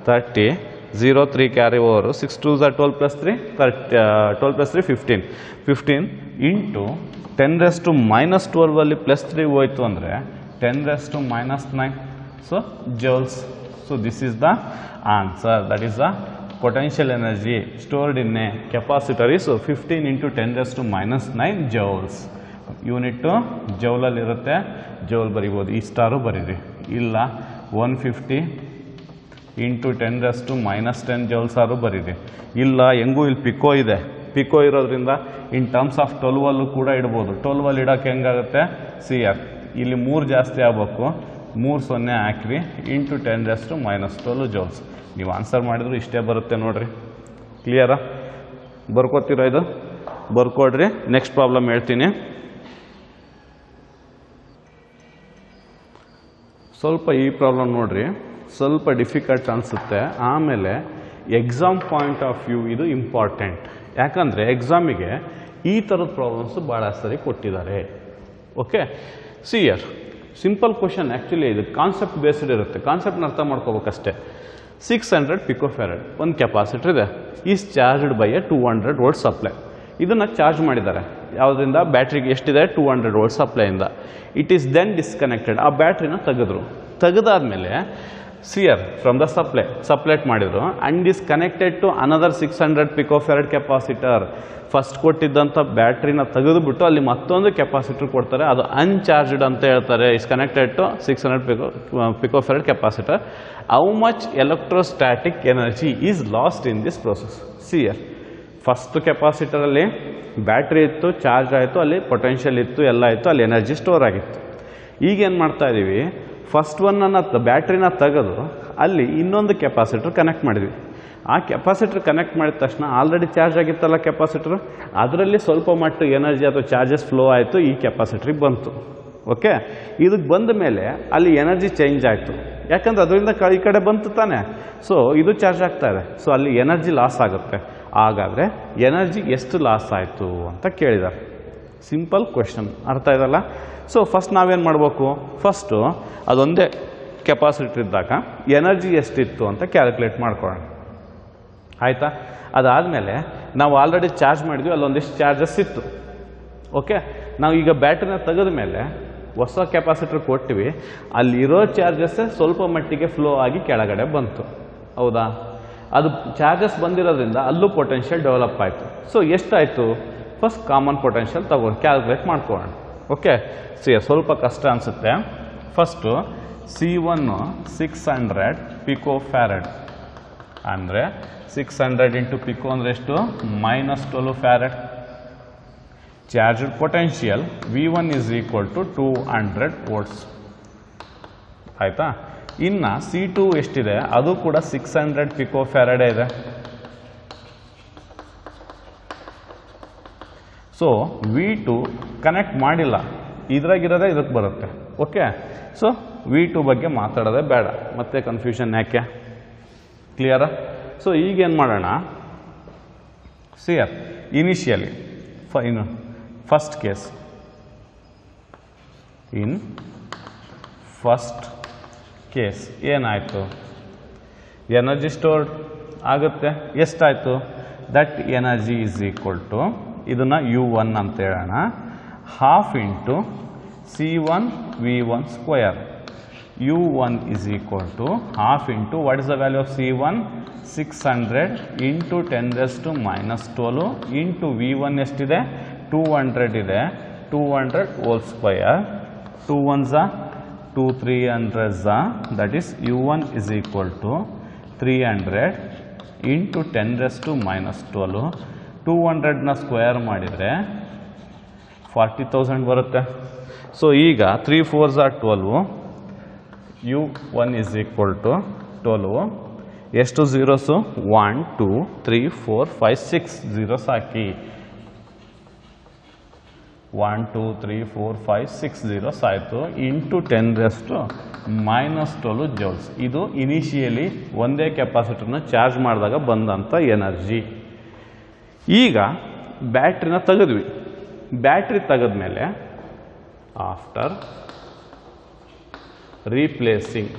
30, 0 3 carry over, 6 2s 12 + 3 12 + 3 15. 15 into 10⁻⁻12 ಅಲ್ಲಿ +3 ಹೋಯಿತು ಅಂದರೆ 10⁻⁹. So joules. So this is the answer. That is the potential energy stored in a capacitor is 15 × 10⁻⁹ joules. Unit ಜೌಲಲ್ಲಿರುತ್ತೆ, ಜೌಲ್ ಬರಿಬೋದು. ಈ ಸ್ಟಾರು ಬರೀರಿ. ಇಲ್ಲ 150 ಇಂಟು 10⁻⁻10 ಜೌಲ್ಸ್ ಆದ್ರೂ ಬರೀರಿ. ಇಲ್ಲ ಹೆಂಗೂ ಇಲ್ಲಿ ಪಿಕೋ ಇದೆ, ಪಿಕೋ ಇರೋದ್ರಿಂದ ಇನ್ ಟರ್ಮ್ಸ್ ಆಫ್ 12 ಕೂಡ ಇಡ್ಬೋದು. 12 ಇಡೋಕೆ ಹೆಂಗಾಗುತ್ತೆ CR ಇಲ್ಲಿ 3 ಜಾಸ್ತಿ ಆಗಬೇಕು, 3 0 ಹಾಕ್ರಿ ಇಂಟು 10⁻12 ಜೌಲ್ಸ್. ನೀವು ಆನ್ಸರ್ ಮಾಡಿದ್ರು ಇಷ್ಟೇ ಬರುತ್ತೆ ನೋಡ್ರಿ. ಕ್ಲಿಯರಾ? ಬರ್ಕೋತೀರಾ? ಇದು ಬರ್ಕೊಡ್ರಿ. ನೆಕ್ಸ್ಟ್ ಪ್ರಾಬ್ಲಮ್ ಹೇಳ್ತೀನಿ. ಸ್ವಲ್ಪ ಈ ಪ್ರಾಬ್ಲಮ್ ನೋಡ್ರಿ, ಸ್ವಲ್ಪ ಡಿಫಿಕಲ್ಟ್ ಅನಿಸುತ್ತೆ. ಆಮೇಲೆ ಎಕ್ಸಾಮ್ ಪಾಯಿಂಟ್ ಆಫ್ ವ್ಯೂ ಇದು ಇಂಪಾರ್ಟೆಂಟ್. ಯಾಕಂದರೆ ಎಕ್ಸಾಮಿಗೆ ಈ ಥರದ ಪ್ರಾಬ್ಲಮ್ಸು ಭಾಳ ಸರಿ ಕೊಟ್ಟಿದ್ದಾರೆ. Okay, see here simple question. Actually ಇದು ಕಾನ್ಸೆಪ್ಟ್ ಬೇಸ್ಡ್ ಇರುತ್ತೆ, ಕಾನ್ಸೆಪ್ಟ್ನ ಅರ್ಥ ಮಾಡ್ಕೋಬೇಕಷ್ಟೇ. 600 ಪಿಕೋಫ್ಯಾರಡ್ ಒಂದು ಕೆಪಾಸಿಟರ್ ಇದೆ, is charged by a 200 volt supply. ಇದನ್ನು ಚಾರ್ಜ್ ಮಾಡಿದ್ದಾರೆ ಯಾವುದರಿಂದ? ಬ್ಯಾಟ್ರಿಗೆ. ಎಷ್ಟಿದೆ? 200 ವೋಲ್ಟ್ ಸಪ್ಲೈಯಿಂದ. It is then disconnected. ಆ ಬ್ಯಾಟ್ರಿನ ತೆಗೆದಾದ್ಮೇಲೆ ಸಿಯರ್ ಫ್ರಮ್ ದ ಸಪ್ಲೈಟ್ ಮಾಡಿದ್ರು and is connected to another 600 picofarad capacitor. First ಕೊಟ್ಟಿದ್ದಂಥ ಬ್ಯಾಟ್ರಿನ ತೆಗೆದುಬಿಟ್ಟು ಅಲ್ಲಿ ಮತ್ತೊಂದು ಕೆಪಾಸಿಟರ್ ಕೊಡ್ತಾರೆ, ಅದು ಅನ್ಚಾರ್ಜ್ಡ್ ಅಂತ ಹೇಳ್ತಾರೆ. Is connected to 600 picofarad capacitor. How much electrostatic energy is lost in this process? See here first ಕೆಪಾಸಿಟರಲ್ಲಿ ಬ್ಯಾಟ್ರಿ ಇತ್ತು, ಚಾರ್ಜ್ ಆಯಿತು, ಅಲ್ಲಿ ಪೊಟೆನ್ಷಿಯಲ್ ಇತ್ತು, ಎಲ್ಲ ಇತ್ತು, ಅಲ್ಲಿ ಎನರ್ಜಿ ಸ್ಟೋರ್ ಆಗಿತ್ತು. ಈಗೇನು ಮಾಡ್ತಾ ಇದ್ದೀವಿ? ಫಸ್ಟ್ ಒನ್ನನ್ನು ಬ್ಯಾಟ್ರಿನ ತೆಗೆದು ಅಲ್ಲಿ ಇನ್ನೊಂದು ಕೆಪಾಸಿಟರ್ ಕನೆಕ್ಟ್ ಮಾಡಿದ್ವಿ. ಆ ಕೆಪಾಸಿಟರ್ ಕನೆಕ್ಟ್ ಮಾಡಿದ ತಕ್ಷಣ ಆಲ್ರೆಡಿ ಚಾರ್ಜ್ ಆಗಿತ್ತಲ್ಲ ಕೆಪಾಸಿಟರ್, ಅದರಲ್ಲಿ ಸ್ವಲ್ಪ ಮಟ್ಟ ಎನರ್ಜಿ ಅಥವಾ ಚಾರ್ಜಸ್ ಫ್ಲೋ ಆಯಿತು, ಈ ಕೆಪಾಸಿಟ್ರಿಗೆ ಬಂತು. ಓಕೆ, ಇದಕ್ಕೆ ಬಂದ ಮೇಲೆ ಅಲ್ಲಿ ಎನರ್ಜಿ ಚೇಂಜ್ ಆಯಿತು, ಯಾಕಂದರೆ ಅದರಿಂದ ಈ ಕಡೆ ಬಂತು ತಾನೆ. ಸೊ ಇದು ಚಾರ್ಜ್ ಆಗ್ತಾ ಇದೆ, ಸೊ ಅಲ್ಲಿ ಎನರ್ಜಿ ಲಾಸ್ ಆಗುತ್ತೆ. ಹಾಗಾದರೆ ಎನರ್ಜಿ ಎಷ್ಟು ಲಾಸ್ ಆಯಿತು ಅಂತ ಕೇಳಿದ್ದಾರೆ. ಸಿಂಪಲ್ ಕ್ವೆಶನ್, ಅರ್ಥ ಇದಲ್ಲ? ಸೊ ಫಸ್ಟ್ ನಾವೇನು ಮಾಡಬೇಕು? ಫಸ್ಟು ಅದೊಂದೇ ಕೆಪಾಸಿಟರ್ ಇದ್ದಾಗ ಎನರ್ಜಿ ಎಷ್ಟಿತ್ತು ಅಂತ ಕ್ಯಾಲ್ಕುಲೇಟ್ ಮಾಡ್ಕೊಳ್ಳೋಣ. ಆಯಿತಾ? ಅದಾದಮೇಲೆ ನಾವು ಆಲ್ರೆಡಿ ಚಾರ್ಜ್ ಮಾಡಿದ್ವಿ, ಅಲ್ಲೊಂದಿಷ್ಟು ಚಾರ್ಜಸ್ ಇತ್ತು. ಓಕೆ, ನಾವು ಈಗ ಬ್ಯಾಟ್ರಿನ ತೆಗೆದ ಮೇಲೆ ಹೊಸ ಕೆಪಾಸಿಟರ್ ಕೊಟ್ಟಿವಿ, ಅಲ್ಲಿರೋ ಚಾರ್ಜಸ್ಸೇ ಸ್ವಲ್ಪ ಮಟ್ಟಿಗೆ ಫ್ಲೋ ಆಗಿ ಕೆಳಗಡೆ ಬಂತು. ಹೌದಾ? ಅದು ಚಾರ್ಜಸ್ ಬಂದಿರೋದ್ರಿಂದ ಅಲ್ಲೂ ಪೊಟೆನ್ಷಿಯಲ್ ಡೆವಲಪ್ ಆಯಿತು. ಸೊ ಎಷ್ಟಾಯಿತು? ಫಸ್ಟ್ ಕಾಮನ್ ಪೊಟೆನ್ಷಿಯಲ್ ತಗೊಂಡು ಕ್ಯಾಲ್ಕುಲೇಟ್ ಮಾಡ್ಕೊಳ್ಳೋಣ. ಓಕೆ, ಸ್ವಲ್ಪ ಕಷ್ಟ ಅನಿಸುತ್ತೆ. ಫಸ್ಟು C1 600 ಪಿಕೋಫ್ಯಾರಡ್ ಅಂದರೆ 600 ಇಂಟು ಪಿಕೋ ಅಂದರೆ ಎಷ್ಟು? -12 farad. Charged potential V1 is equal to 200 volts. ಆಯಿತಾ? ಇನ್ನು C2 ಎಷ್ಟಿದೆ? ಅದು ಕೂಡ 600 ಪಿಕೋಫ್ಯಾರಡೇ ಇದೆ. ಸೊ V2 ಕನೆಕ್ಟ್ ಮಾಡಿಲ್ಲ, ಇದ್ರಾಗಿರೋದೇ ಇದಕ್ಕೆ ಬರುತ್ತೆ. ಓಕೆ, ಸೊ V2 ಬಗ್ಗೆ ಮಾತಾಡೋದೇ ಬೇಡ, ಮತ್ತೆ ಕನ್ಫ್ಯೂಷನ್ ಯಾಕೆ? ಕ್ಲಿಯರಾ? ಸೊ ಈಗೇನು ಮಾಡೋಣ? See here initially first case, in first case ಏನಾಯಿತು? ಎನರ್ಜಿ ಸ್ಟೋರ್ಡ್ ಆಗುತ್ತೆ. ಎಷ್ಟಾಯಿತು? That energy is equal to, ಇದನ್ನು U1 ಅಂತ ಹೇಳೋಣ, half into C1 V1 square. U1 is equal to half into, what is the value of C1? 600 into 10⁻12 into V1 ಎಷ್ಟಿದೆ? 200 ಇದೆ, 200 whole square. 2 1s 2 300s, that is U1 is equal to 300 into 10⁻12. 200ನ square ಮಾಡಿದರೆ 40,000 ಬರುತ್ತೆ. So ಈಗ 3 4s 12, U1 is equal to 12. ಎಷ್ಟು zeros? 1 2 3 4 5 6 zeros ಹಾಕಿ. 1 2 3 4 5 6 zeros ಆಯಿತು. Into 10⁻12 joules. ಇದು ಇನಿಷಿಯಲಿ ಒಂದೇ ಕೆಪಾಸಿಟರ್ನ ಚಾರ್ಜ್ ಮಾಡಿದಾಗ ಬಂದಂಥ ಎನರ್ಜಿ. ಈಗ ಬ್ಯಾಟ್ರಿನ ತೆಗೆದ್ವಿ. ಬ್ಯಾಟ್ರಿ ತೆಗೆದ್ಮೇಲೆ after replacing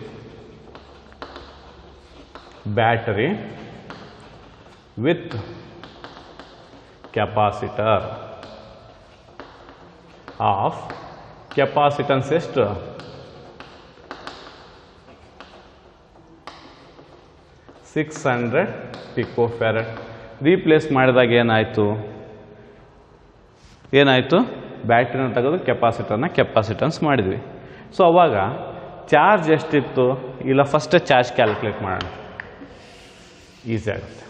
battery with capacitor of capacitance ಎಷ್ಟು? 600 ಪಿಕೋಫ್ಯಾರಡ್. ರೀಪ್ಲೇಸ್ ಮಾಡಿದಾಗ ಏನಾಯಿತು? ಬ್ಯಾಟ್ರಿನ ತೆಗೆದು ಕೆಪಾಸಿಟನ್ಸ್ ಮಾಡಿದ್ವಿ. ಸೊ ಅವಾಗ ಚಾರ್ಜ್ ಎಷ್ಟಿತ್ತು? ಇಲ್ಲ ಫಸ್ಟೇ ಚಾರ್ಜ್ ಕ್ಯಾಲ್ಕುಲೇಟ್ ಮಾಡೋಣ. ಈಸಿ ಆಗುತ್ತೆ.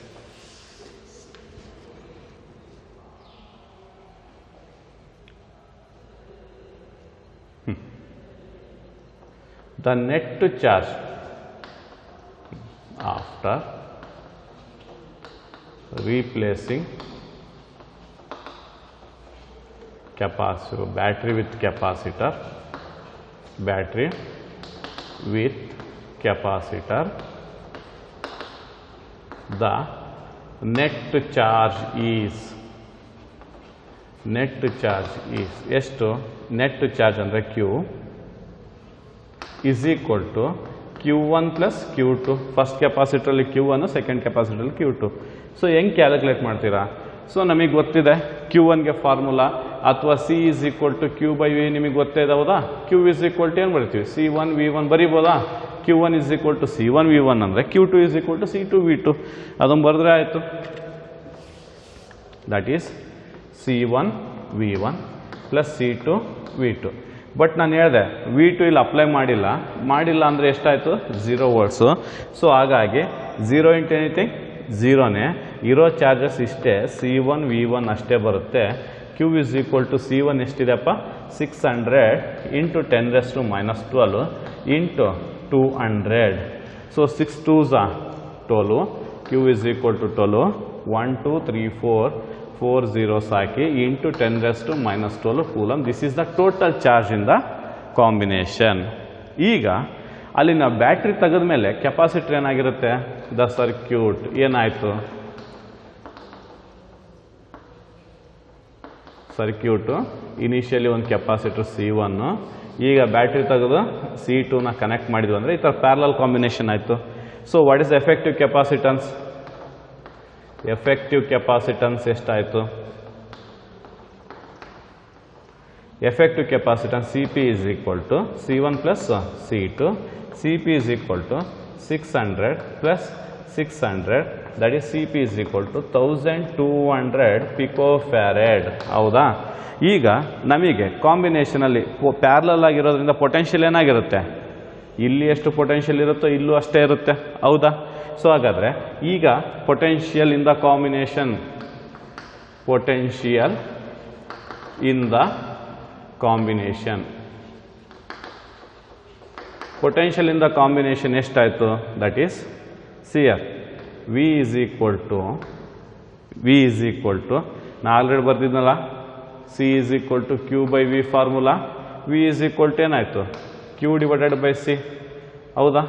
The net charge after replacing capacitor, battery with capacitor, the net charge is ಎಷ್ಟು ನೆಟ್ ಚಾರ್ಜ್ ಅಂದರೆ Q is equal to Q1 plus Q2. First ಕೆಪಾಸಿಟ್ರಲ್ಲಿ Q1, ಸೆಕೆಂಡ್ ಕೆಪಾಸಿಟ್ರಲ್ಲಿ Q2. ಸೊ ಹೆಂಗೆ ಕ್ಯಾಲ್ಕುಲೇಟ್ ಮಾಡ್ತೀರಾ? So ನಮಗೆ ಗೊತ್ತಿದೆ Q1ಗೆ ಫಾರ್ಮುಲಾ ಅಥವಾ C is equal to Q by V ನಿಮಗೆ ಗೊತ್ತೇ ಇದೆ ಹೌದಾ? Q is equal to ಏನು ಬರಿತೀವಿ? C1 V1 ಬರಿಬೋದಾ? Q1 is equal to C1 V1 ಅಂದರೆ Q2 is equal to C2 V2 ಅದನ್ನು ಬರೆದ್ರೆ ಆಯಿತು. That is C1 V1 plus C2 V2. But ನಾನು ಹೇಳಿದೆ V2 ಇಲ್ಲಿ ಅಪ್ಲೈ ಮಾಡಿಲ್ಲ ಅಂದರೆ ಎಷ್ಟಾಯಿತು? 0 ವೋಲ್ಟ್ಸು. ಸೊ ಹಾಗಾಗಿ 0 ಇಂಟು ಎನಿಥಿಂಗ್ 0ನೇ, ಇರೋ ಚಾರ್ಜಸ್ ಇಷ್ಟೇ, C1 V1 ಅಷ್ಟೇ ಬರುತ್ತೆ. Q is equal to C1 ಎಷ್ಟಿದೆಪ್ಪ? 600 into 10⁻⁻12 into 200. So 6 2s 12. Q is equal to 12. 1 2 3 4 zeros hockey into 10⁻⁻12 coulomb. This is the total charge in the combination. ಈಗ ಅಲ್ಲಿ ನಾವು battery ತೆಗೆದ ಮೇಲೆ capacitor ಏನಾಗಿರುತ್ತೆ? ದ ಸರ್ಕ್ಯೂಟ್ ಏನಾಯಿತು? Circuit initially ಒಂದು capacitor C1, ಈಗ battery ತೆಗೆದು C2ನ ಕನೆಕ್ಟ್ ಮಾಡಿದ್ವಿ ಅಂದರೆ ಈ ಥರ ಪ್ಯಾರಲಲ್ ಕಾಂಬಿನೇಷನ್ ಆಯಿತು. So what is effective capacitance? Effective capacitance ಎಷ್ಟಾಯಿತು? Effective capacitance CP is equal to C1 plus C2. CP is equal to 600 plus 600, that is CP is equal to 1200 picofarad. ಹೌದಾ? ಈಗ ನಮಗೆ ಕಾಂಬಿನೇಷನಲ್ಲಿ parallel ಆಗಿರೋದ್ರಿಂದ potential ಏನಾಗಿರುತ್ತೆ? ಇಲ್ಲಿ ಎಷ್ಟು potential ಇರುತ್ತೋ ಇಲ್ಲೂ ಅಷ್ಟೇ ಇರುತ್ತೆ. ಹೌದಾ? ಸೊ ಹಾಗಾದರೆ ಈಗ potential in the combination, potential in the combination, potential in the combination ಎಷ್ಟಾಯಿತು? That is see here V is equal to ನಾ ಆಲ್ರೆಡಿ ಬರ್ತಿದ್ನಲ್ಲ, C is equal to Q by V formula. V is equal to ಏನಾಯಿತು? Q divided by C. ಹೌದಾ?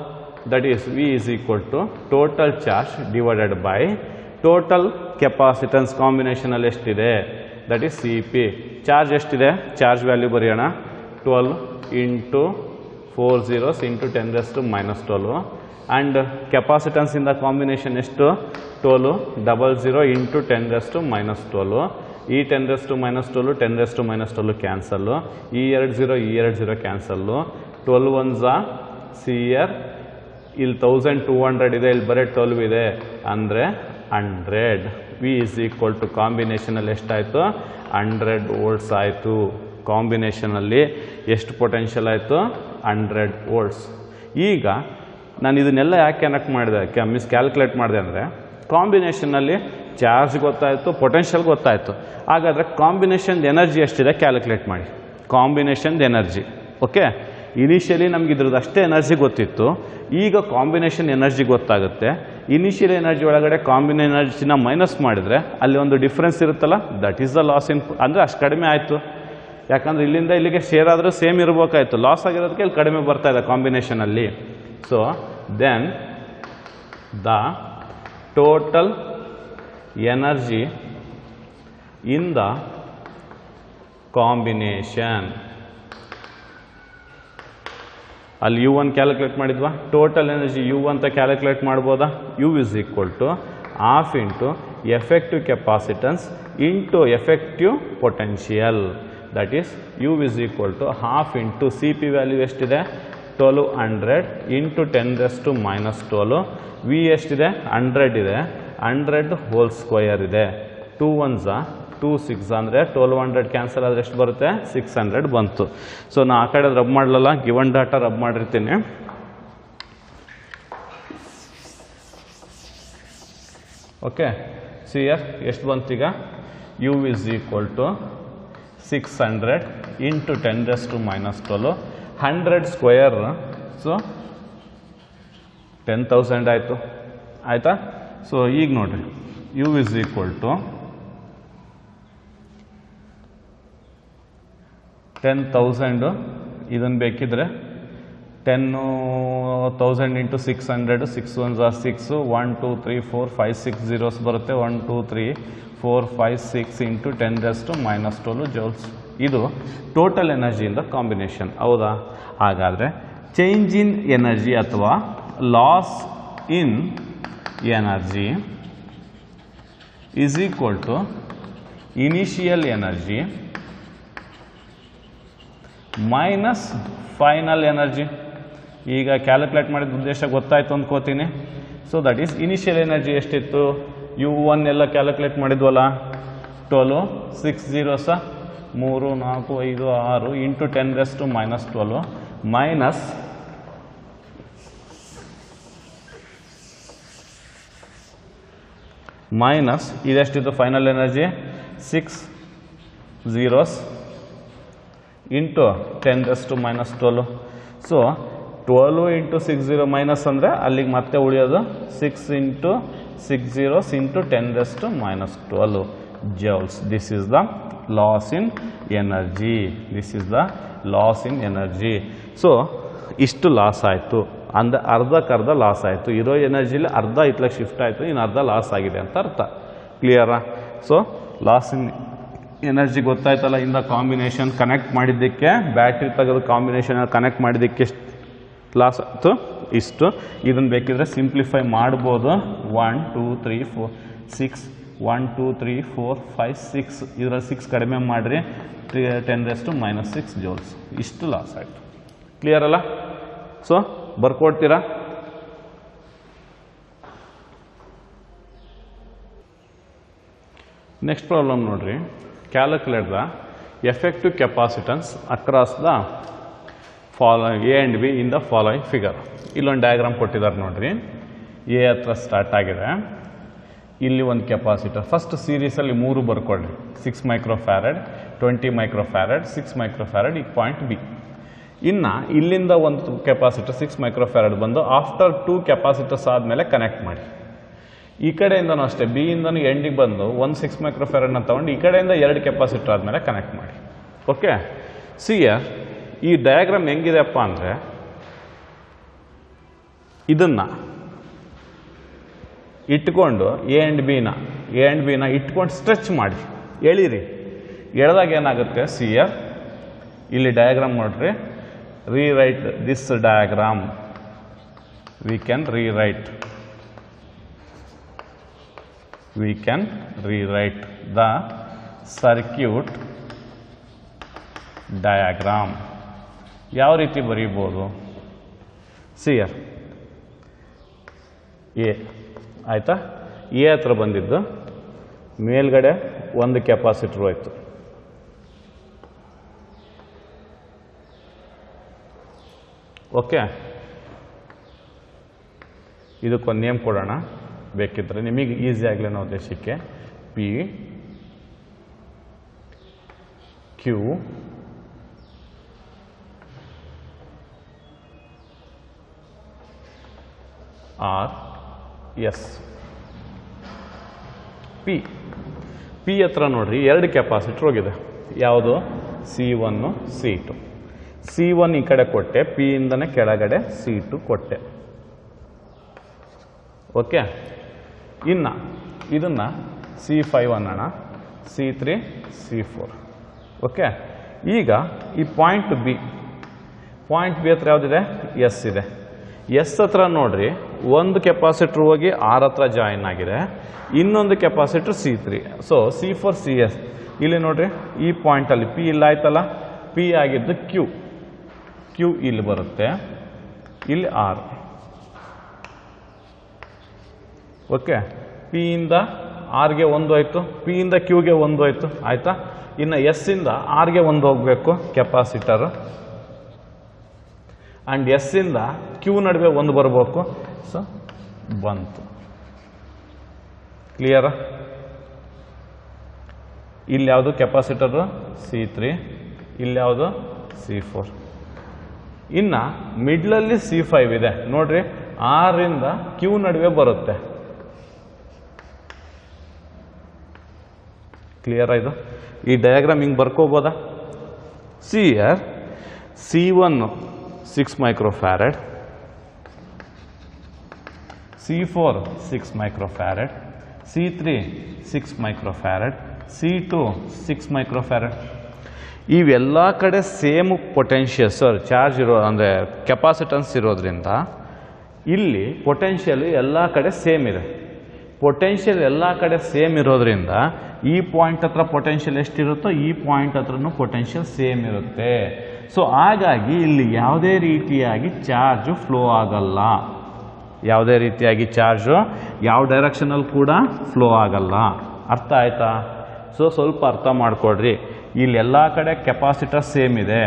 That is V is equal to total charge divided by total capacitance. ಕಾಂಬಿನೇಷನಲ್ಲಿ ಎಷ್ಟಿದೆ? That is CP. Charge ಎಷ್ಟಿದೆ? Charge value ಬರೆಯೋಣ. 12 into 4 zeros into 10⁻⁻12 and capacitance in the combination ಎಷ್ಟು? 12 00 into 10⁻⁻12. ಈ 10⁻⁻12 10⁻⁻12 cancel, ಈ 2 0 cancel. 12 1s CR, ಇಲ್ಲಿ 1200 ಇದೆ, ಇಲ್ಲಿ ಬರೀ 12 ಇದೆ ಅಂದರೆ 100. V is equal to ಕಾಂಬಿನೇಷನಲ್ಲಿ ಎಷ್ಟಾಯಿತು? 100 volts ಆಯಿತು. ಕಾಂಬಿನೇಷನಲ್ಲಿ ಎಷ್ಟು ಪೊಟೆನ್ಷಿಯಲ್ ಆಯಿತು? 100 volts. ಈಗ ನಾನು ಇದನ್ನೆಲ್ಲ ಯಾಕೆ ಕನೆಕ್ಟ್ ಮಾಡಿದೆ, ಕ್ಯಾಲ್ಕುಲೇಟ್ ಮಾಡಿದೆ ಅಂದರೆ ಕಾಂಬಿನೇಷನಲ್ಲಿ ಚಾರ್ಜ್ ಗೊತ್ತಾಯಿತು, ಪೊಟೆನ್ಷಿಯಲ್ ಗೊತ್ತಾಯಿತು. ಹಾಗಾದರೆ ಕಾಂಬಿನೇಷನ್ ಎನರ್ಜಿ ಎಷ್ಟಿದೆ ಕ್ಯಾಲ್ಕುಲೇಟ್ ಮಾಡಿ. Combination energy okay. ಇನಿಷಿಯಲಿ ನಮ್ಗೆ ಇದ್ರದ್ದು ಅಷ್ಟೇ ಎನರ್ಜಿ ಗೊತ್ತಿತ್ತು, ಈಗ ಕಾಂಬಿನೇಷನ್ ಎನರ್ಜಿ ಗೊತ್ತಾಗುತ್ತೆ. ಇನಿಷಿಯಲ್ ಎನರ್ಜಿ ಒಳಗಡೆ ಕಾಂಬಿನೇಷನ್ ಎನರ್ಜಿನ ಮೈನಸ್ ಮಾಡಿದರೆ ಅಲ್ಲಿ ಒಂದು ಡಿಫ್ರೆನ್ಸ್ ಇರುತ್ತಲ್ಲ, that is the loss in, ಅಂದರೆ ಅಷ್ಟು ಕಡಿಮೆ ಆಯಿತು. ಯಾಕಂದರೆ ಇಲ್ಲಿಂದ ಇಲ್ಲಿಗೆ ಶೇರ್ ಆದರೂ ಸೇಮ್ ಇರಬೇಕಾಯ್ತು, ಲಾಸ್ ಆಗಿರೋದಕ್ಕೆ ಇಲ್ಲಿ ಕಡಿಮೆ ಬರ್ತಾ ಇದೆ ಕಾಂಬಿನೇಷನಲ್ಲಿ. So then the total energy in the combination, ಅಲ್ಲಿ U1 ಕ್ಯಾಲ್ಕುಲೇಟ್ ಮಾಡಿದ್ವಾ, ಟೋಟಲ್ ಎನರ್ಜಿ U ಅಂತ ಕ್ಯಾಲ್ಕುಲೇಟ್ ಮಾಡ್ಬೋದಾ? U is equal to half into effective capacitance into effective potential. That is U is equal to half into CP value ಎಷ್ಟಿದೆ? 1200 into 10⁻⁻12. V ಎಷ್ಟಿದೆ? 100 ಇದೆ, 100 whole square ಇದೆ. 2 1s 2 6 ಅಂದರೆ 1200 cancel ಆದರೆ ಎಷ್ಟು ಬರುತ್ತೆ? 600 ಬಂತು. ಸೊ ನಾ ಆ ಕಡೆ ರಬ್ ಮಾಡಲಲ್ಲ, ಗಿವನ್ ಡಾಟಾ ರಬ್ ಮಾಡಿರ್ತೀನಿ. ಓಕೆ ಸಿ ಇಯರ್ ಎಷ್ಟು ಬಂತೀಗ U is equal to 600 into 10⁻⁻12 100 square so 10,000 ಆಯಿತು ಆಯಿತಾ. ಸೊ ಈಗ ನೋಡಿರಿ ಯು ಇಸ್ ಈಕ್ವಲ್ ಟು 10,000 ಇದನ್ನು ಬೇಕಿದ್ರೆ 10,000 ಇಂಟು 600 6 1 6 1 2 3 4 5 6 zeros ಬರುತ್ತೆ 1 2 3 4 5 6 ಇಂಟು 10⁻12 ಜೌಲ್ಸ್. ಇದು ಟೋಟಲ್ ಎನರ್ಜಿಯಿಂದ ಕಾಂಬಿನೇಷನ್ ಹೌದಾ. ಹಾಗಾದರೆ ಚೇಂಜ್ ಇನ್ ಎನರ್ಜಿ ಅಥವಾ loss in energy is equal to initial energy minus final energy. ಈಗ ಕ್ಯಾಲ್ಕುಲೇಟ್ ಮಾಡಿದ ಉದ್ದೇಶ ಗೊತ್ತಾಯ್ತು ಅಂದ್ಕೋತೀನಿ. So that is initial energy ಎಷ್ಟಿತ್ತು U1 ಎಲ್ಲ ಕ್ಯಾಲ್ಕುಲೇಟ್ ಮಾಡಿದ್ವಲ್ಲ 12 6 zeros 3 4 5 6 ಇಂಟು 10⁻12 ಮೈನಸ್ ಇದೆಷ್ಟಿತ್ತು final energy 6 zeros into 10⁻12. So 12 into 60 minus ಅಂದರೆ ಅಲ್ಲಿಗೆ ಮತ್ತೆ ಉಳಿಯೋದು 6 into 6 zeros into 10⁻12 joules. This is the loss in energy. So ಇಷ್ಟು ಲಾಸ್ ಆಯಿತು ಅಂದರೆ ಅರ್ಧಕ್ಕರ್ಧ ಲಾಸ್ ಆಯಿತು. ಇರೋ ಎನರ್ಜಿಲಿ ಅರ್ಧ ಇತ್ಲಾಗ ಶಿಫ್ಟ್ ಆಯಿತು, ಇನ್ನು ಅರ್ಧ ಲಾಸ್ ಆಗಿದೆ ಅಂತ ಅರ್ಥ. ಕ್ಲಿಯರಾ. ಸೊ ಲಾಸ್ ಇನ್ ಎನರ್ಜಿ ಗೊತ್ತಾಯ್ತಲ್ಲ. ಇಂದ ಕಾಂಬಿನೇಷನ್ ಕನೆಕ್ಟ್ ಮಾಡಿದ್ದಕ್ಕೆ ಬ್ಯಾಟ್ರಿ ತೆಗೆದು ಕಾಂಬಿನೇಷನ್ ಕನೆಕ್ಟ್ ಮಾಡಿದ್ದಕ್ಕೆ ಎಷ್ಟು ಲಾಸ್ ಆಯಿತು ಇಷ್ಟು. ಇದನ್ನು ಬೇಕಿದ್ರೆ ಸಿಂಪ್ಲಿಫೈ ಮಾಡ್ಬೋದು. 1 2 3 4 6 1 2 3 4 5 6 ಇದರಲ್ಲಿ 6 ಕಡಿಮೆ ಮಾಡಿರಿ 10⁻6 joules. ಇಷ್ಟು ಲಾಸ್ ಆಯಿತು. ಕ್ಲಿಯರ್ ಅಲ್ಲ. ಸೊ ಬರ್ಕೊಡ್ತೀರಾ. ನೆಕ್ಸ್ಟ್ ಪ್ರಾಬ್ಲಮ್ ನೋಡ್ರಿ. Calculate the effective capacitance across the following A and B in the following figure. ಇಲ್ಲೊಂದು ಡಯಾಗ್ರಾಮ್ ಕೊಟ್ಟಿದ್ದಾರೆ ನೋಡ್ರಿ. ಎ ಹತ್ರ ಸ್ಟಾರ್ಟ್ ಆಗಿದೆ. ಇಲ್ಲಿ ಒಂದು ಕೆಪಾಸಿಟರ್ ಫಸ್ಟ್ ಸೀರೀಸಲ್ಲಿ 3 ಬರ್ಕೊಳ್ಳಿ. 6 ಮೈಕ್ರೋಫ್ಯಾರಡ್ 20 ಮೈಕ್ರೋಫ್ಯಾರಡ್ 6 ಮೈಕ್ರೋಫ್ಯಾರಡ್ ಈಗ ಪಾಯಿಂಟ್ ಬಿ. ಇನ್ನು ಇಲ್ಲಿಂದ ಒಂದು ಕೆಪಾಸಿಟರ್ 6 ಮೈಕ್ರೋಫ್ಯಾರಡ್ ಬಂದು ಆಫ್ಟರ್ 2 ಕೆಪಾಸಿಟರ್ಸ್ ಆದಮೇಲೆ ಕನೆಕ್ಟ್ ಮಾಡಿ. ಈ ಕಡೆಯಿಂದನೂ ಅಷ್ಟೇ ಬಿ ಇಂದನೂ ಎಂಡಿಗೆ ಬಂದು ಒಂದು 6 ಮೈಕ್ರೋಫ್ಯಾರಡ್ನ ತೊಗೊಂಡು ಈ ಕಡೆಯಿಂದ 2 ಕೆಪಾಸಿಟರ್ ಆದಮೇಲೆ ಕನೆಕ್ಟ್ ಮಾಡಿ. ಓಕೆ ಸಿ ಈ ಡಯಾಗ್ರಾಮ್ ಹೆಂಗಿದೆಪ್ಪ ಅಂದರೆ ಇದನ್ನು ಇಟ್ಕೊಂಡು ಎ ಆ್ಯಂಡ್ ಬಿನ ಇಟ್ಕೊಂಡು ಸ್ಟ್ರೆಚ್ ಮಾಡಿ ಎಳೀರಿ. ಎಳೆದಾಗ ಏನಾಗುತ್ತೆ ಸಿ ಇಲ್ಲಿ ಡಯಾಗ್ರಾಮ್ ನೋಡ್ರಿ. Rewrite this diagram. We can rewrite the circuit diagram. ಯಾವ ರೀತಿ ಬರೀಬೋದು ಸಿ ಎ ಆಯಿತಾ. ಎ ಹತ್ರ ಬಂದಿದ್ದು ಮೇಲ್ಗಡೆ ಒಂದು ಕೆಪಾಸಿಟರ್ ಹೋಯ್ತು. ಓಕೆ ಇದಕ್ಕೊಂದು ನೇಮ್ ಕೊಡೋಣ ಬೇಕಿದ್ರೆ ನಿಮಗೆ ಈಸಿ ಆಗಲಿ ಅನ್ನೋ ಉದ್ದೇಶಕ್ಕೆ. P Q R S. P ಹತ್ರ ನೋಡ್ರಿ 2 ಕೆಪಾಸಿಟರ್ ಹೋಗಿದೆ. ಯಾವುದು C1 C2. C1 ಈ ಕಡೆ ಕೊಟ್ಟೆ, ಪಿ ಇಂದನೇ ಕೆಳಗಡೆ C2 ಕೊಟ್ಟೆ. ಓಕೆ ಇನ್ನು ಇದನ್ನು C5 ಅನ್ನೋಣ, C3 C4. ಓಕೆ ಈಗ ಈ ಪಾಯಿಂಟ್ ಬಿ ಹತ್ರ ಯಾವುದಿದೆ ಎಸ್ ಇದೆ. ಎಸ್ ಹತ್ರ ನೋಡ್ರಿ ಒಂದು ಕೆಪಾಸಿಟರ್ ಹೋಗಿ ಆರ್ ಹತ್ರ ಜಾಯಿನ್ ಆಗಿದೆ, ಇನ್ನೊಂದು capacitor C3. So C4 CS ಇಲ್ಲಿ ನೋಡ್ರಿ ಈ ಪಾಯಿಂಟಲ್ಲಿ ಪಿ ಇಲ್ಲ ಆಯ್ತಲ್ಲ. ಪಿ ಆಗಿದ್ದು ಕ್ಯೂ ಇಲ್ಲಿ ಬರುತ್ತೆ, ಇಲ್ಲಿ ಆರ್. ಓಕೆ ಪಿ ಇಂದ ಆರ್ಗೆ 1 ಹೋಯ್ತು, ಪಿ ಇಂದ ಕ್ಯೂಗೆ 1 ಹೋಯ್ತು ಆಯ್ತಾ. ಇನ್ನು ಎಸ್ ಇಂದ ಆರ್ಗೆ 1 ಹೋಗಬೇಕು ಕೆಪಾಸಿಟರ್, ಆ್ಯಂಡ್ ಎಸ್ ಇಂದ ಕ್ಯೂ ನಡುವೆ 1 ಬರಬೇಕು. ಸೊ ಬಂತು. ಕ್ಲಿಯರ್? ಇಲ್ಲಿ ಯಾವುದು ಕೆಪಾಸಿಟರು C3, ಇಲ್ಲಿ ಯಾವುದು C4. ಇನ್ನು ಮಿಡ್ಲಲ್ಲಿ C5 ಇದೆ ನೋಡ್ರಿ, R ಇಂದ Q ನಡುವೆ ಬರುತ್ತೆ. ಕ್ಲಿಯರ್ ಇದು? ಈ ಡಯಾಗ್ರಾಮ್ ಹಿಂಗೆ ಬರ್ಕೋಬೋದಾ? See here C1 6 microfarad, C4 6 microfarad, C3 6 microfarad, C2 6 microfarad. ಇವೆಲ್ಲ ಕಡೆ ಸೇಮ್ ಪೊಟೆನ್ಷಿಯಲ್ ಚಾರ್ಜ್ ಇರೋ ಅಂದರೆ ಕೆಪಾಸಿಟನ್ಸ್ ಇರೋದ್ರಿಂದ ಇಲ್ಲಿ ಪೊಟೆನ್ಷಿಯಲ್ ಎಲ್ಲ ಕಡೆ ಸೇಮ್ ಇದೆ. ಪೊಟೆನ್ಷಿಯಲ್ ಎಲ್ಲ ಕಡೆ ಸೇಮ್ ಇರೋದ್ರಿಂದ ಈ ಪಾಯಿಂಟ್ ಹತ್ರ ಪೊಟೆನ್ಷಿಯಲ್ ಎಷ್ಟಿರುತ್ತೋ ಈ ಪಾಯಿಂಟ್ ಹತ್ರನೂ ಪೊಟೆನ್ಷಿಯಲ್ ಸೇಮ್ ಇರುತ್ತೆ. ಸೊ ಹಾಗಾಗಿ ಇಲ್ಲಿ ಯಾವುದೇ ರೀತಿಯಾಗಿ ಚಾರ್ಜು ಫ್ಲೋ ಆಗಲ್ಲ. ಯಾವುದೇ ರೀತಿಯಾಗಿ ಚಾರ್ಜು ಯಾವ ಡೈರೆಕ್ಷನಲ್ಲಿ ಕೂಡ ಫ್ಲೋ ಆಗಲ್ಲ. ಅರ್ಥ ಆಯ್ತಾ? ಸೊ ಸ್ವಲ್ಪ ಅರ್ಥ ಮಾಡ್ಕೊಡ್ರಿ. ಇಲ್ಲೆಲ್ಲ ಕಡೆ ಕೆಪಾಸಿಟರ್ ಸೇಮ್ ಇದೆ,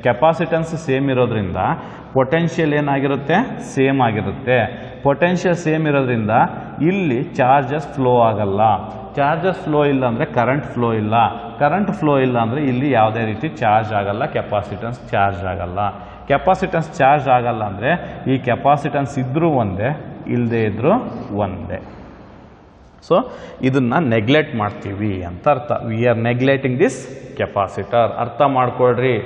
ಕೆಪಾಸಿಟನ್ಸ್ ಸೇಮ್ ಇರೋದ್ರಿಂದ ಪೊಟೆನ್ಷಿಯಲ್ ಏನಾಗಿರುತ್ತೆ? ಸೇಮ್ ಆಗಿರುತ್ತೆ. ಪೊಟೆನ್ಷಿಯಲ್ ಸೇಮ್ ಇರೋದ್ರಿಂದ ಇಲ್ಲಿ ಚಾರ್ಜಸ್ ಫ್ಲೋ ಆಗಲ್ಲ. ಚಾರ್ಜಸ್ ಫ್ಲೋ ಇಲ್ಲ ಅಂದರೆ ಕರೆಂಟ್ ಫ್ಲೋ ಇಲ್ಲ. ಕರೆಂಟ್ ಫ್ಲೋ ಇಲ್ಲ ಅಂದರೆ ಇಲ್ಲಿ ಯಾವುದೇ ರೀತಿ ಚಾರ್ಜ್ ಆಗಲ್ಲ, ಕೆಪಾಸಿಟನ್ಸ್ ಚಾರ್ಜ್ ಆಗಲ್ಲ. ಕೆಪಾಸಿಟನ್ಸ್ ಚಾರ್ಜ್ ಆಗಲ್ಲ ಅಂದರೆ ಈ ಕೆಪಾಸಿಟನ್ಸ್ ಇದ್ದರೂ ಒಂದೇ, ಇಲ್ಲದೆ ಇದ್ದರೂ ಒಂದೇ. ಸೊ ಇದನ್ನು ನೆಗ್ಲೆಕ್ಟ್ ಮಾಡ್ತೀವಿ ಅಂತ ಅರ್ಥ. We are neglecting this capacitor. ಅರ್ಥ ಮಾಡ್ಕೊಳ್ರಿ.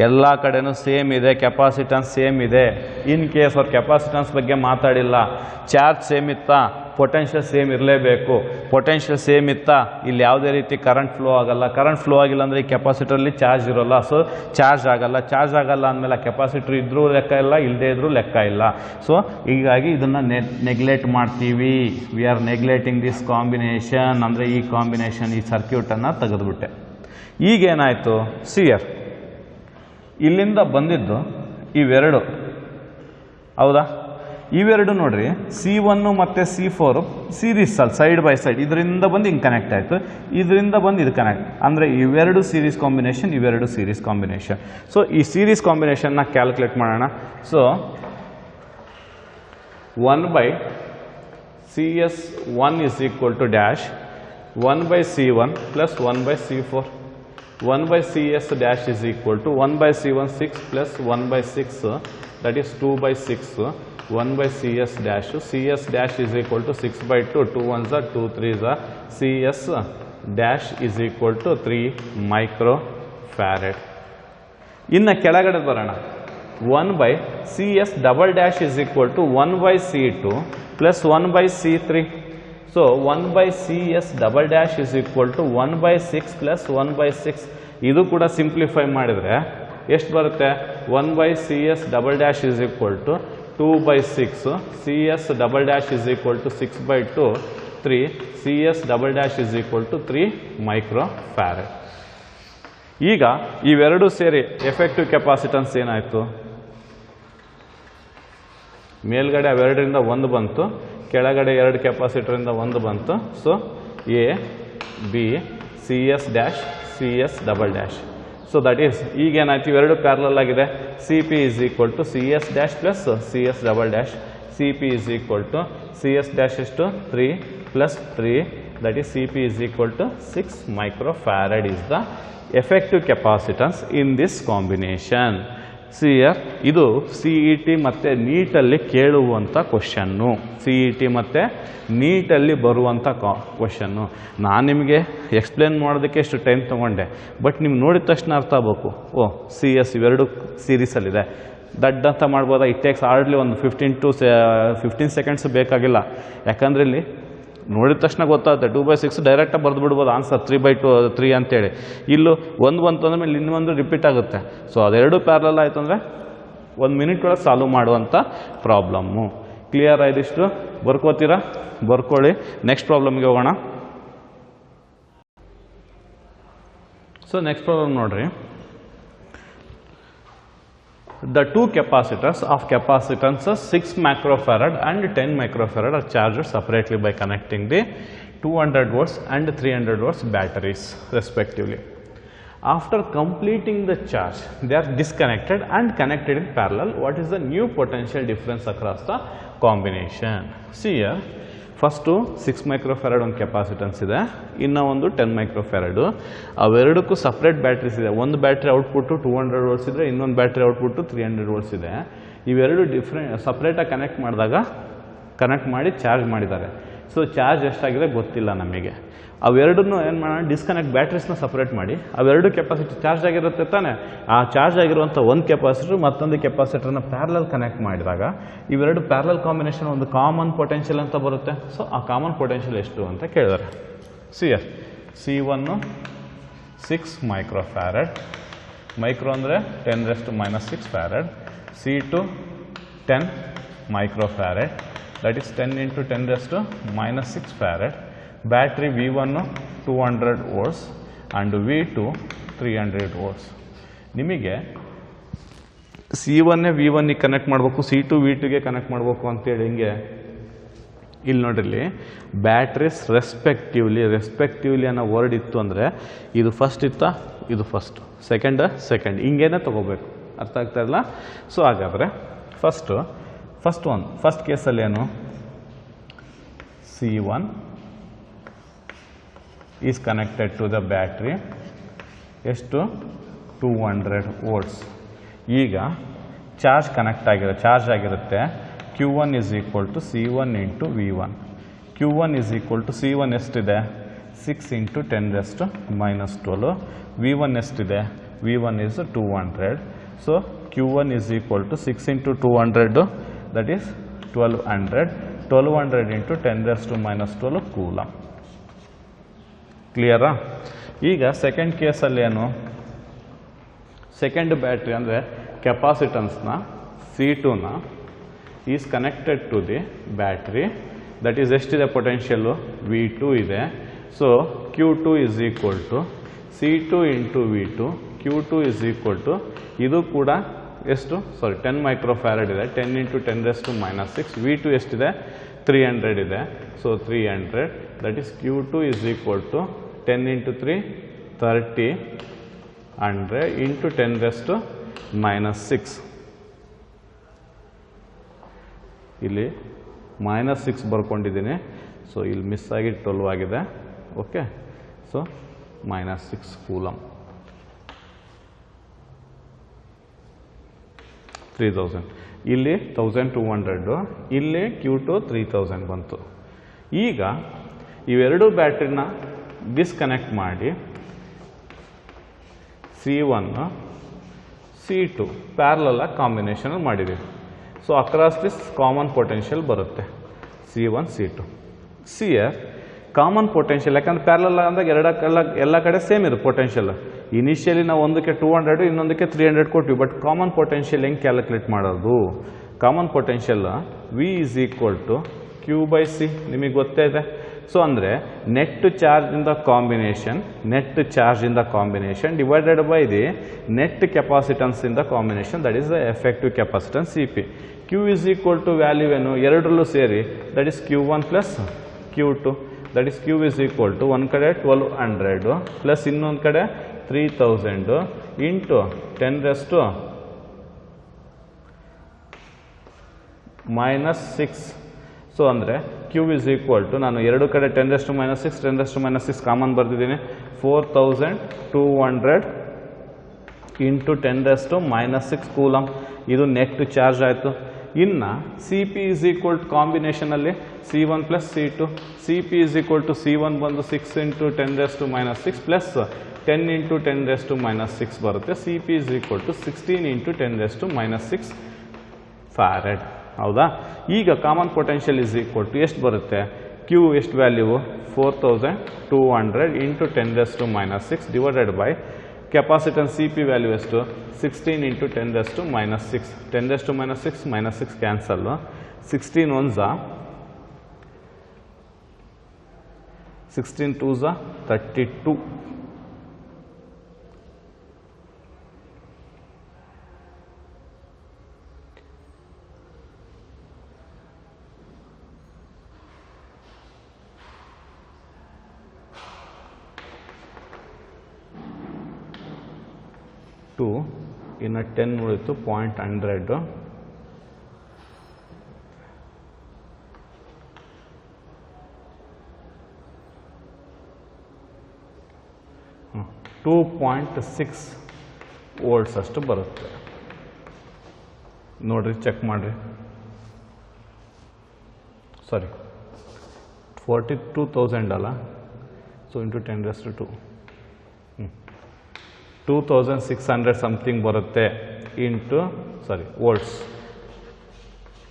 ಎಲ್ಲ ಕಡೆನೂ ಸೇಮ್ ಇದೆ, ಕೆಪಾಸಿಟನ್ಸ್ ಸೇಮ್ ಇದೆ. ಇನ್ ಕೇಸ್ ಅವ್ರ ಕೆಪಾಸಿಟನ್ಸ್ ಬಗ್ಗೆ ಮಾತಾಡಿಲ್ಲ, ಚಾರ್ಜ್ ಸೇಮ್ ಇತ್ತಾ, ಪೊಟೆನ್ಷಿಯಲ್ ಸೇಮ್ ಇರಲೇಬೇಕು. ಪೊಟೆನ್ಷಿಯಲ್ ಸೇಮ್ ಇತ್ತಾ, ಇಲ್ಲಿ ಯಾವುದೇ ರೀತಿ ಕರೆಂಟ್ ಫ್ಲೋ ಆಗಲ್ಲ. ಕರೆಂಟ್ ಫ್ಲೋ ಆಗಿಲ್ಲ ಅಂದರೆ ಈ ಕೆಪಾಸಿಟರಲ್ಲಿ ಚಾರ್ಜ್ ಇರೋಲ್ಲ, ಸೊ ಚಾರ್ಜ್ ಆಗಲ್ಲ. ಚಾರ್ಜ್ ಆಗಲ್ಲ ಅಂದಮೇಲೆ ಕೆಪಾಸಿಟರ್ ಇದ್ರೂ ಲೆಕ್ಕ ಇಲ್ಲ, ಇಲ್ಲದೇ ಇದ್ರೂ ಲೆಕ್ಕ ಇಲ್ಲ. ಸೊ ಹೀಗಾಗಿ ಇದನ್ನು ನೆಗ್ಲೆಕ್ಟ್ ಮಾಡ್ತೀವಿ. We are neglecting this combination. ಅಂದರೆ ಈ ಕಾಂಬಿನೇಷನ್, ಈ ಸರ್ಕ್ಯೂಟನ್ನು ತೆಗೆದುಬಿಟ್ಟೆ. ಈಗೇನಾಯಿತು? ಸಿಯರ್ ಇಲ್ಲಿಂದ ಬಂದಿದ್ದು ಇವೆರಡು, ಹೌದಾ? ಇವೆರಡು ನೋಡ್ರಿ, C1 ಮತ್ತು C4 ಸೀರೀಸ್ ಅಲ್ಲಿ ಸೈಡ್ ಬೈ ಸೈಡ್, ಇದರಿಂದ ಬಂದು ಹಿಂಗೆ ಕನೆಕ್ಟ್ ಆಯಿತು, ಇದರಿಂದ ಬಂದು ಇದು ಕನೆಕ್ಟ್. ಅಂದರೆ ಇವೆರಡು ಸೀರೀಸ್ ಕಾಂಬಿನೇಷನ್, ಇವೆರಡು ಸೀರೀಸ್ ಕಾಂಬಿನೇಷನ್. ಸೊ ಈ ಸೀರೀಸ್ ಕಾಂಬಿನೇಷನ್ನ ಕ್ಯಾಲ್ಕುಲೇಟ್ ಮಾಡೋಣ. So 1/CS1 is equal to dash 1/C1 plus 1/C4. 1/CS dash is equal to 1/C1 6 plus 1/6, that is 2/6. 1/CS dash, CS dash is equal to 6/2, 2 1s are 2 3s are, CS dash is equal to 3 microfarad. ಇನ್ನು ಕೆಳಗಡೆ ಬರೋಣ. 1/CS double dash is equal to 1/C2 plus 1/C3. So 1/CS double dash is equal to 1/6 plus 1/6. ಇದು ಕೂಡ simplify ಮಾಡಿದರೆ ಎಷ್ಟು ಬರುತ್ತೆ? 1/CS double dash is equal to 2/6, CS double dash is equal to 6/2, 3, CS double dash is equal to 3 microfarad. ಈಗ ಇವೆರಡು ಸೇರಿ effective capacitance ಏನಾಯಿತು? ಮೇಲ್ಗಡೆ ಅವೆರಡರಿಂದ ಒಂದು ಬಂತು, ಕೆಳಗಡೆ ಎರಡು ಕೆಪಾಸಿಟರಿಂದ ಒಂದು ಬಂತು. So A B CS dash CS double dash. So that is ಈಗೇನಾಯ್ತು? ಇವೆರಡು ಪ್ಯಾರಲಲ್ ಆಗಿದೆ. CP is equal to CS dash plus CS double dash. CP is equal to CS dash ಎಷ್ಟು? 3 plus 3, that is CP is equal to 6 microfarad is the effective capacitance in this combination. See here, ಇದು CET ಮತ್ತು ನೀಟಲ್ಲಿ ಕೇಳುವಂಥ question. CET ಮತ್ತು ನೀಟಲ್ಲಿ ಬರುವಂಥ question. ನಾನು ನಿಮಗೆ explain ಮಾಡೋದಕ್ಕೆ ಎಷ್ಟು ಟೈಮ್ ತೊಗೊಂಡೆ, ಬಟ್ ನಿಮ್ಗೆ ನೋಡಿದ ತಕ್ಷಣ ಅರ್ಥ ಆಗಬೇಕು. ಓ CS ಇವೆರಡು ಸೀರೀಸಲ್ಲಿದೆ, ದಡ್ ಅಂತ ಮಾಡ್ಬೋದಾ? ಇಟ್ ಟೇಕ್ಸ್ ಹಾರ್ಡ್ಲಿ ಒಂದು 15 ಸೆಕೆಂಡ್ಸ್ ಬೇಕಾಗಿಲ್ಲ. ಯಾಕಂದರೆ ಇಲ್ಲಿ ನೋಡಿದ ತಕ್ಷಣ ಗೊತ್ತಾಗುತ್ತೆ. 2/6 ಡೈರೆಕ್ಟಾಗಿ ಬರೆದು ಬಿಡ್ಬೋದು ಆನ್ಸರ್, 3/3 ಅಂತೇಳಿ. ಇಲ್ಲೂ ಒಂದು ಬಂತು ಅಂದಮೇಲೆ ಇನ್ನೊಂದು ರಿಪೀಟ್ ಆಗುತ್ತೆ. ಸೊ ಅದೆರಡು ಪ್ಯಾರಲಲ್ ಆಯಿತು ಅಂದರೆ 1 ಮಿನಿಟ್ ಒಳಗೆ ಸಾಲ್ವ್ ಮಾಡುವಂಥ ಪ್ರಾಬ್ಲಮ್ಮು. ಕ್ಲಿಯರ್ ಆಯ್ದಿಷ್ಟು? ಬರ್ಕೋತೀರಾ? ಬರ್ಕೊಳ್ಳಿ. ನೆಕ್ಸ್ಟ್ ಪ್ರಾಬ್ಲಮ್ಗೆ ಹೋಗೋಣ. ಸೊ ನೆಕ್ಸ್ಟ್ ಪ್ರಾಬ್ಲಮ್ ನೋಡ್ರಿ. The two capacitors of capacitances 6 microfarad and 10 microfarad are charged separately by connecting the 200 volts and 300 volts batteries respectively. After completing the charge, they are disconnected and connected in parallel. What is the new potential difference across the combination? See here, first 6 microfarad ಒಂದು capacitance ಇದೆ, ಇನ್ನೂ ಒಂದು 10 ಮೈಕ್ರೋಫ್ಯಾರಡು. ಅವೆರಡಕ್ಕೂ separate batteries ಇದೆ. ಒಂದು battery output 200 volts ಇದ್ದರೆ ಇನ್ನೊಂದು battery output 300 volts ಇದೆ. ಇವೆರಡು ಸಪ್ರೇಟಾಗಿ ಕನೆಕ್ಟ್ ಮಾಡಿ ಚಾರ್ಜ್ ಮಾಡಿದ್ದಾರೆ. ಸೊ ಚಾರ್ಜ್ ಎಷ್ಟಾಗಿದೆ ಗೊತ್ತಿಲ್ಲ ನಮಗೆ. ಅವೆರಡನ್ನೂ ಏನು ಮಾಡೋಣ, ಡಿಸ್ಕನೆಕ್ಟ್ ಬ್ಯಾಟ್ರೀಸ್ನ ಸಪ್ರೇಟ್ ಮಾಡಿ, ಅವೆರಡು ಕೆಪಾಸಿಟರ್ ಚಾರ್ಜ್ ಆಗಿರುತ್ತೆ ತಾನೆ, ಆ ಚಾರ್ಜ್ ಆಗಿರುವಂಥ ಒಂದು ಕೆಪಾಸಿಟರ್ ಮತ್ತೊಂದು ಕೆಪಾಸಿಟರ್ನ ಪ್ಯಾರಲಲ್ ಕನೆಕ್ಟ್ ಮಾಡಿದಾಗ ಇವೆರಡು ಪ್ಯಾರಲಲ್ ಕಾಂಬಿನೇಷನ್ ಒಂದು ಕಾಮನ್ ಪೊಟೆನ್ಷಿಯಲ್ ಅಂತ ಬರುತ್ತೆ. ಸೊ ಆ ಕಾಮನ್ ಪೊಟೆನ್ಷಿಯಲ್ ಎಷ್ಟು ಅಂತ ಕೇಳಿದ್ದಾರೆ. C1 6 ಮೈಕ್ರೋಫ್ಯಾರಡ್, ಮೈಕ್ರೋ ಅಂದರೆ 10⁻⁻6 farad, C2 10 microfarad, that is 10 × 10⁻⁻6 farad. Battery V1 200 volts and V2 300 volts. ನಿಮಗೆ C1 V1ಗೆ ಕನೆಕ್ಟ್ ಮಾಡಬೇಕು, C2 V2ಗೆ ಕನೆಕ್ಟ್ ಮಾಡಬೇಕು ಅಂತೇಳಿ ಹಿಂಗೆ ಇಲ್ಲಿ ನೋಡ್ರಿ, ಬ್ಯಾಟ್ರೀಸ್ ರೆಸ್ಪೆಕ್ಟಿವ್ಲಿ ಅನ್ನೋ ವರ್ಡ್ ಇತ್ತು ಅಂದರೆ ಇದು ಫಸ್ಟ್ ಇತ್ತಾ, ಇದು ಸೆಕೆಂಡ್ ಹಿಂಗೇನೆ ತೊಗೋಬೇಕು. ಅರ್ಥ ಆಗ್ತಾ ಇಲ್ಲ? ಸೊ ಹಾಗಾದರೆ ಫಸ್ಟ್ ಕೇಸಲ್ಲಿ ಏನು, C1 is connected to the battery ಎಷ್ಟು 200 ವೋಲ್ಟ್ಸ್. ಈಗ ಚಾರ್ಜ್ ಆಗಿರುತ್ತೆ. Q1 is equal to C1 × V1. Q1 is equal to C1 ಎಷ್ಟಿದೆ, 6 × 10⁻12. V1 ಎಷ್ಟಿದೆ, V1 is 200. So Q1 is equal to 6 × 200, that is 1200. 1200 × 10⁻12 coulomb. ಕ್ಲಿಯರಾ? ಈಗ second ಕೇಸಲ್ಲಿ ಏನು, second battery ಅಂದರೆ ಕೆಪಾಸಿಟನ್ಸ್ನ C2ನ is connected to the battery, that is ಎಷ್ಟಿದೆ ಪೊಟೆನ್ಷಿಯಲ್ಲು, V2 ಇದೆ. So Q2 is equal to C2 × V2. Q2 is equal to ಇದು ಕೂಡ ಎಷ್ಟು, 10 ಮೈಕ್ರೋಫ್ಯಾರಡ್ ಇದೆ, 10 × 10⁻⁻6. V2 ಎಷ್ಟಿದೆ, 300 ಇದೆ. So 300, that is Q2 is equal to 10 × 3 30 100 × 10⁻⁻6. ಇಲ್ಲಿ -6 ಬರ್ಕೊಂಡಿದ್ದೀನಿ. ಸೊ ಇಲ್ಲಿ ಮಿಸ್ ಆಗಿ 12 ಆಗಿದೆ. Okay, so -6 coulomb. 3000, ಇಲ್ಲಿ 1200, ಇಲ್ಲಿ Q2 3000 ಬಂತು. ಈಗ ಇವೆರಡು ಬ್ಯಾಟ್ರಿನ ಡಿಸ್ಕನೆಕ್ಟ್ ಮಾಡಿ C1 C2 ಪ್ಯಾರಲಲ್ ಕಾಂಬಿನೇಷನ್ ಮಾಡಿದ್ದೀವಿ. So across this common potential ಬರುತ್ತೆ C1 C2. ಕಾಮನ್ ಪೊಟೆನ್ಷಿಯಲ್, ಯಾಕಂದ್ರೆ ಪ್ಯಾರಲಲ್ ಅಂದಾಗ ಎಲ್ಲ ಕಡೆ ಸೇಮ್ ಇದೆ ಪೊಟೆನ್ಷಿಯಲ್. ಇನಿಷಿಯಲಿ ನಾವು ಒಂದಕ್ಕೆ 200 ಇನ್ನೊಂದಕ್ಕೆ 300 ಕೊಟ್ಟಿವಿ. ಬಟ್ ಕಾಮನ್ ಪೊಟೆನ್ಷಿಯಲ್ ಹೆಂಗೆ ಕ್ಯಾಲ್ಕುಲೇಟ್ ಮಾಡೋದು? Common potential V is equal to Q/C, ನಿಮಗೆ ಗೊತ್ತೇ ಇದೆ. ಸೊ ಅಂದರೆ net charge in the combination divided by the net capacitance in the combination, that is the effective capacitance CP. Q is equal to value ಏನು, ಎರಡರಲ್ಲೂ ಸೇರಿ, that is Q1 + Q2. That is Q is equal to ಒಂದು ಕಡೆ 1200 plus ಇನ್ನೊಂದು ಕಡೆ 3000 into 10⁻⁻6. So ಅಂದರೆ Q is equal to, ನಾನು ಎರಡು ಕಡೆ 10⁻⁻6 ಕಾಮನ್ ಬರ್ತಿದ್ದೀನಿ, 4200 ಇಂಟು 10⁻⁻6 ಕೂಲಮ್. ಇದು ನೆಟ್ ಚಾರ್ಜ್ ಆಯಿತು. ಇನ್ನು CP is equal to ಕಾಂಬಿನೇಷನಲ್ಲಿ C1 + C2. CP is equal to C1 ಬಂದು 6 × 10⁻⁻6 ಪ್ಲಸ್ 10 × 10⁻⁻6 ಬರುತ್ತೆ. CP is equal to 16 × 10⁻⁻6 farad. ಹೌದಾ? ಈಗ common potential is equal to ಎಷ್ಟು ಬರುತ್ತೆ, Q ಎಷ್ಟು value, 4200 into 10⁻⁻6 divided by capacitance CP value ಎಷ್ಟು, 16 × 10⁻⁻6. 10⁻⁻6 -6 ಕ್ಯಾನ್ಸಲ್ಲು, 16 1s 16 2s 32. ಇನ್ನು 10 ಉಳಿತು, 0.100. 2.6 ವೋಲ್ಟ್ಸ್ ಅಷ್ಟು ಬರುತ್ತೆ. ನೋಡಿರಿ, ಚೆಕ್ ಮಾಡಿರಿ. ಸಾರಿ, 42,000 ಅಲ್ಲ, ಸೊ ಇಂಟು 10⁻². 2600 ಸಮಥಿಂಗ್ ಬರುತ್ತೆ ಇಂಟು ವೋಲ್ಟ್ಸ್.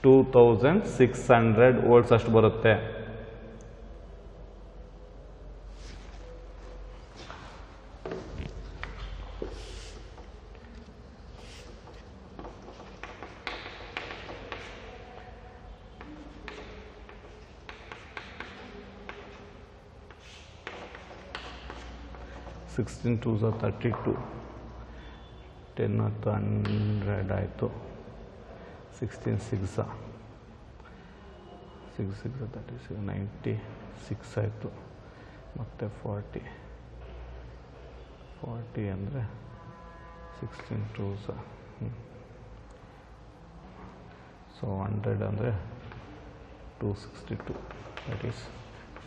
2600 ವೋಲ್ಟ್ಸ್ ಅಷ್ಟು ಬರುತ್ತೆ. ಸಿಕ್ಸ್ಟೀನ್ 2s 32, 10 100 ಆಯಿತು. 16 6 36 96 ಆಯಿತು. ಮತ್ತು 40 ಅಂದರೆ 16 2s. ಸೊ 100 ಅಂದರೆ 262, ದಟ್ ಈಸ್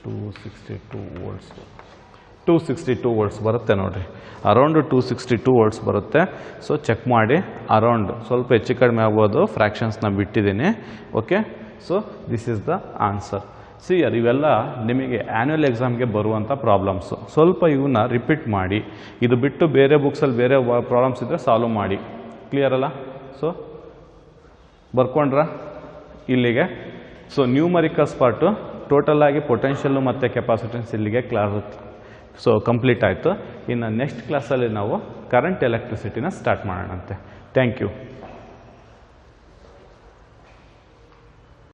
262 ವೋಲ್ಟ್ಸ್. 262 ವೋಲ್ಟ್ಸ್ ಬರುತ್ತೆ ನೋಡಿರಿ, ಅರೌಂಡ್ 262 ವೋಲ್ಟ್ಸ್ ಬರುತ್ತೆ. ಸೊ ಚೆಕ್ ಮಾಡಿ, ಅರೌಂಡ್ ಸ್ವಲ್ಪ ಹೆಚ್ಚು ಕಡಿಮೆ ಆಗ್ಬೋದು, ಫ್ರ್ಯಾಕ್ಷನ್ಸ್ನ ಬಿಟ್ಟಿದ್ದೀನಿ. Okay, so this is the answer. See here, ಇವೆಲ್ಲ ನಿಮಗೆ ಆ್ಯನ್ಯುವಲ್ ಎಕ್ಸಾಮ್ಗೆ ಬರುವಂಥ ಪ್ರಾಬ್ಲಮ್ಸು. ಸ್ವಲ್ಪ ಇವನ್ನ ರಿಪೀಟ್ ಮಾಡಿ, ಇದು ಬಿಟ್ಟು ಬೇರೆ ಬುಕ್ಸಲ್ಲಿ ಬೇರೆ ಪ್ರಾಬ್ಲಮ್ಸ್ ಇದ್ದರೆ ಸಾಲ್ವ್ ಮಾಡಿ. ಕ್ಲಿಯರ್ ಅಲ್ಲ? ಸೊ ಬರ್ಕೊಂಡ್ರ ಇಲ್ಲಿಗೆ? ಸೊ ನ್ಯೂಮರಿಕಲ್ಸ್ ಪಾರ್ಟು ಟೋಟಲ್ ಆಗಿ ಪೊಟೆನ್ಷಿಯಲ್ಲು ಮತ್ತು ಕೆಪಾಸಿಟೆನ್ಸ್ ಇಲ್ಲಿಗೆ ಕ್ಲಾಸ್ ಕಂಪ್ಲೀಟ್ ಆಯಿತು. ಇನ್ನು ನೆಕ್ಸ್ಟ್ ಕ್ಲಾಸಲ್ಲಿ ನಾವು ಕರೆಂಟ್ ಎಲೆಕ್ಟ್ರಿಸಿಟಿನ ಸ್ಟಾರ್ಟ್ ಮಾಡೋಣಂತೆ. Thank you.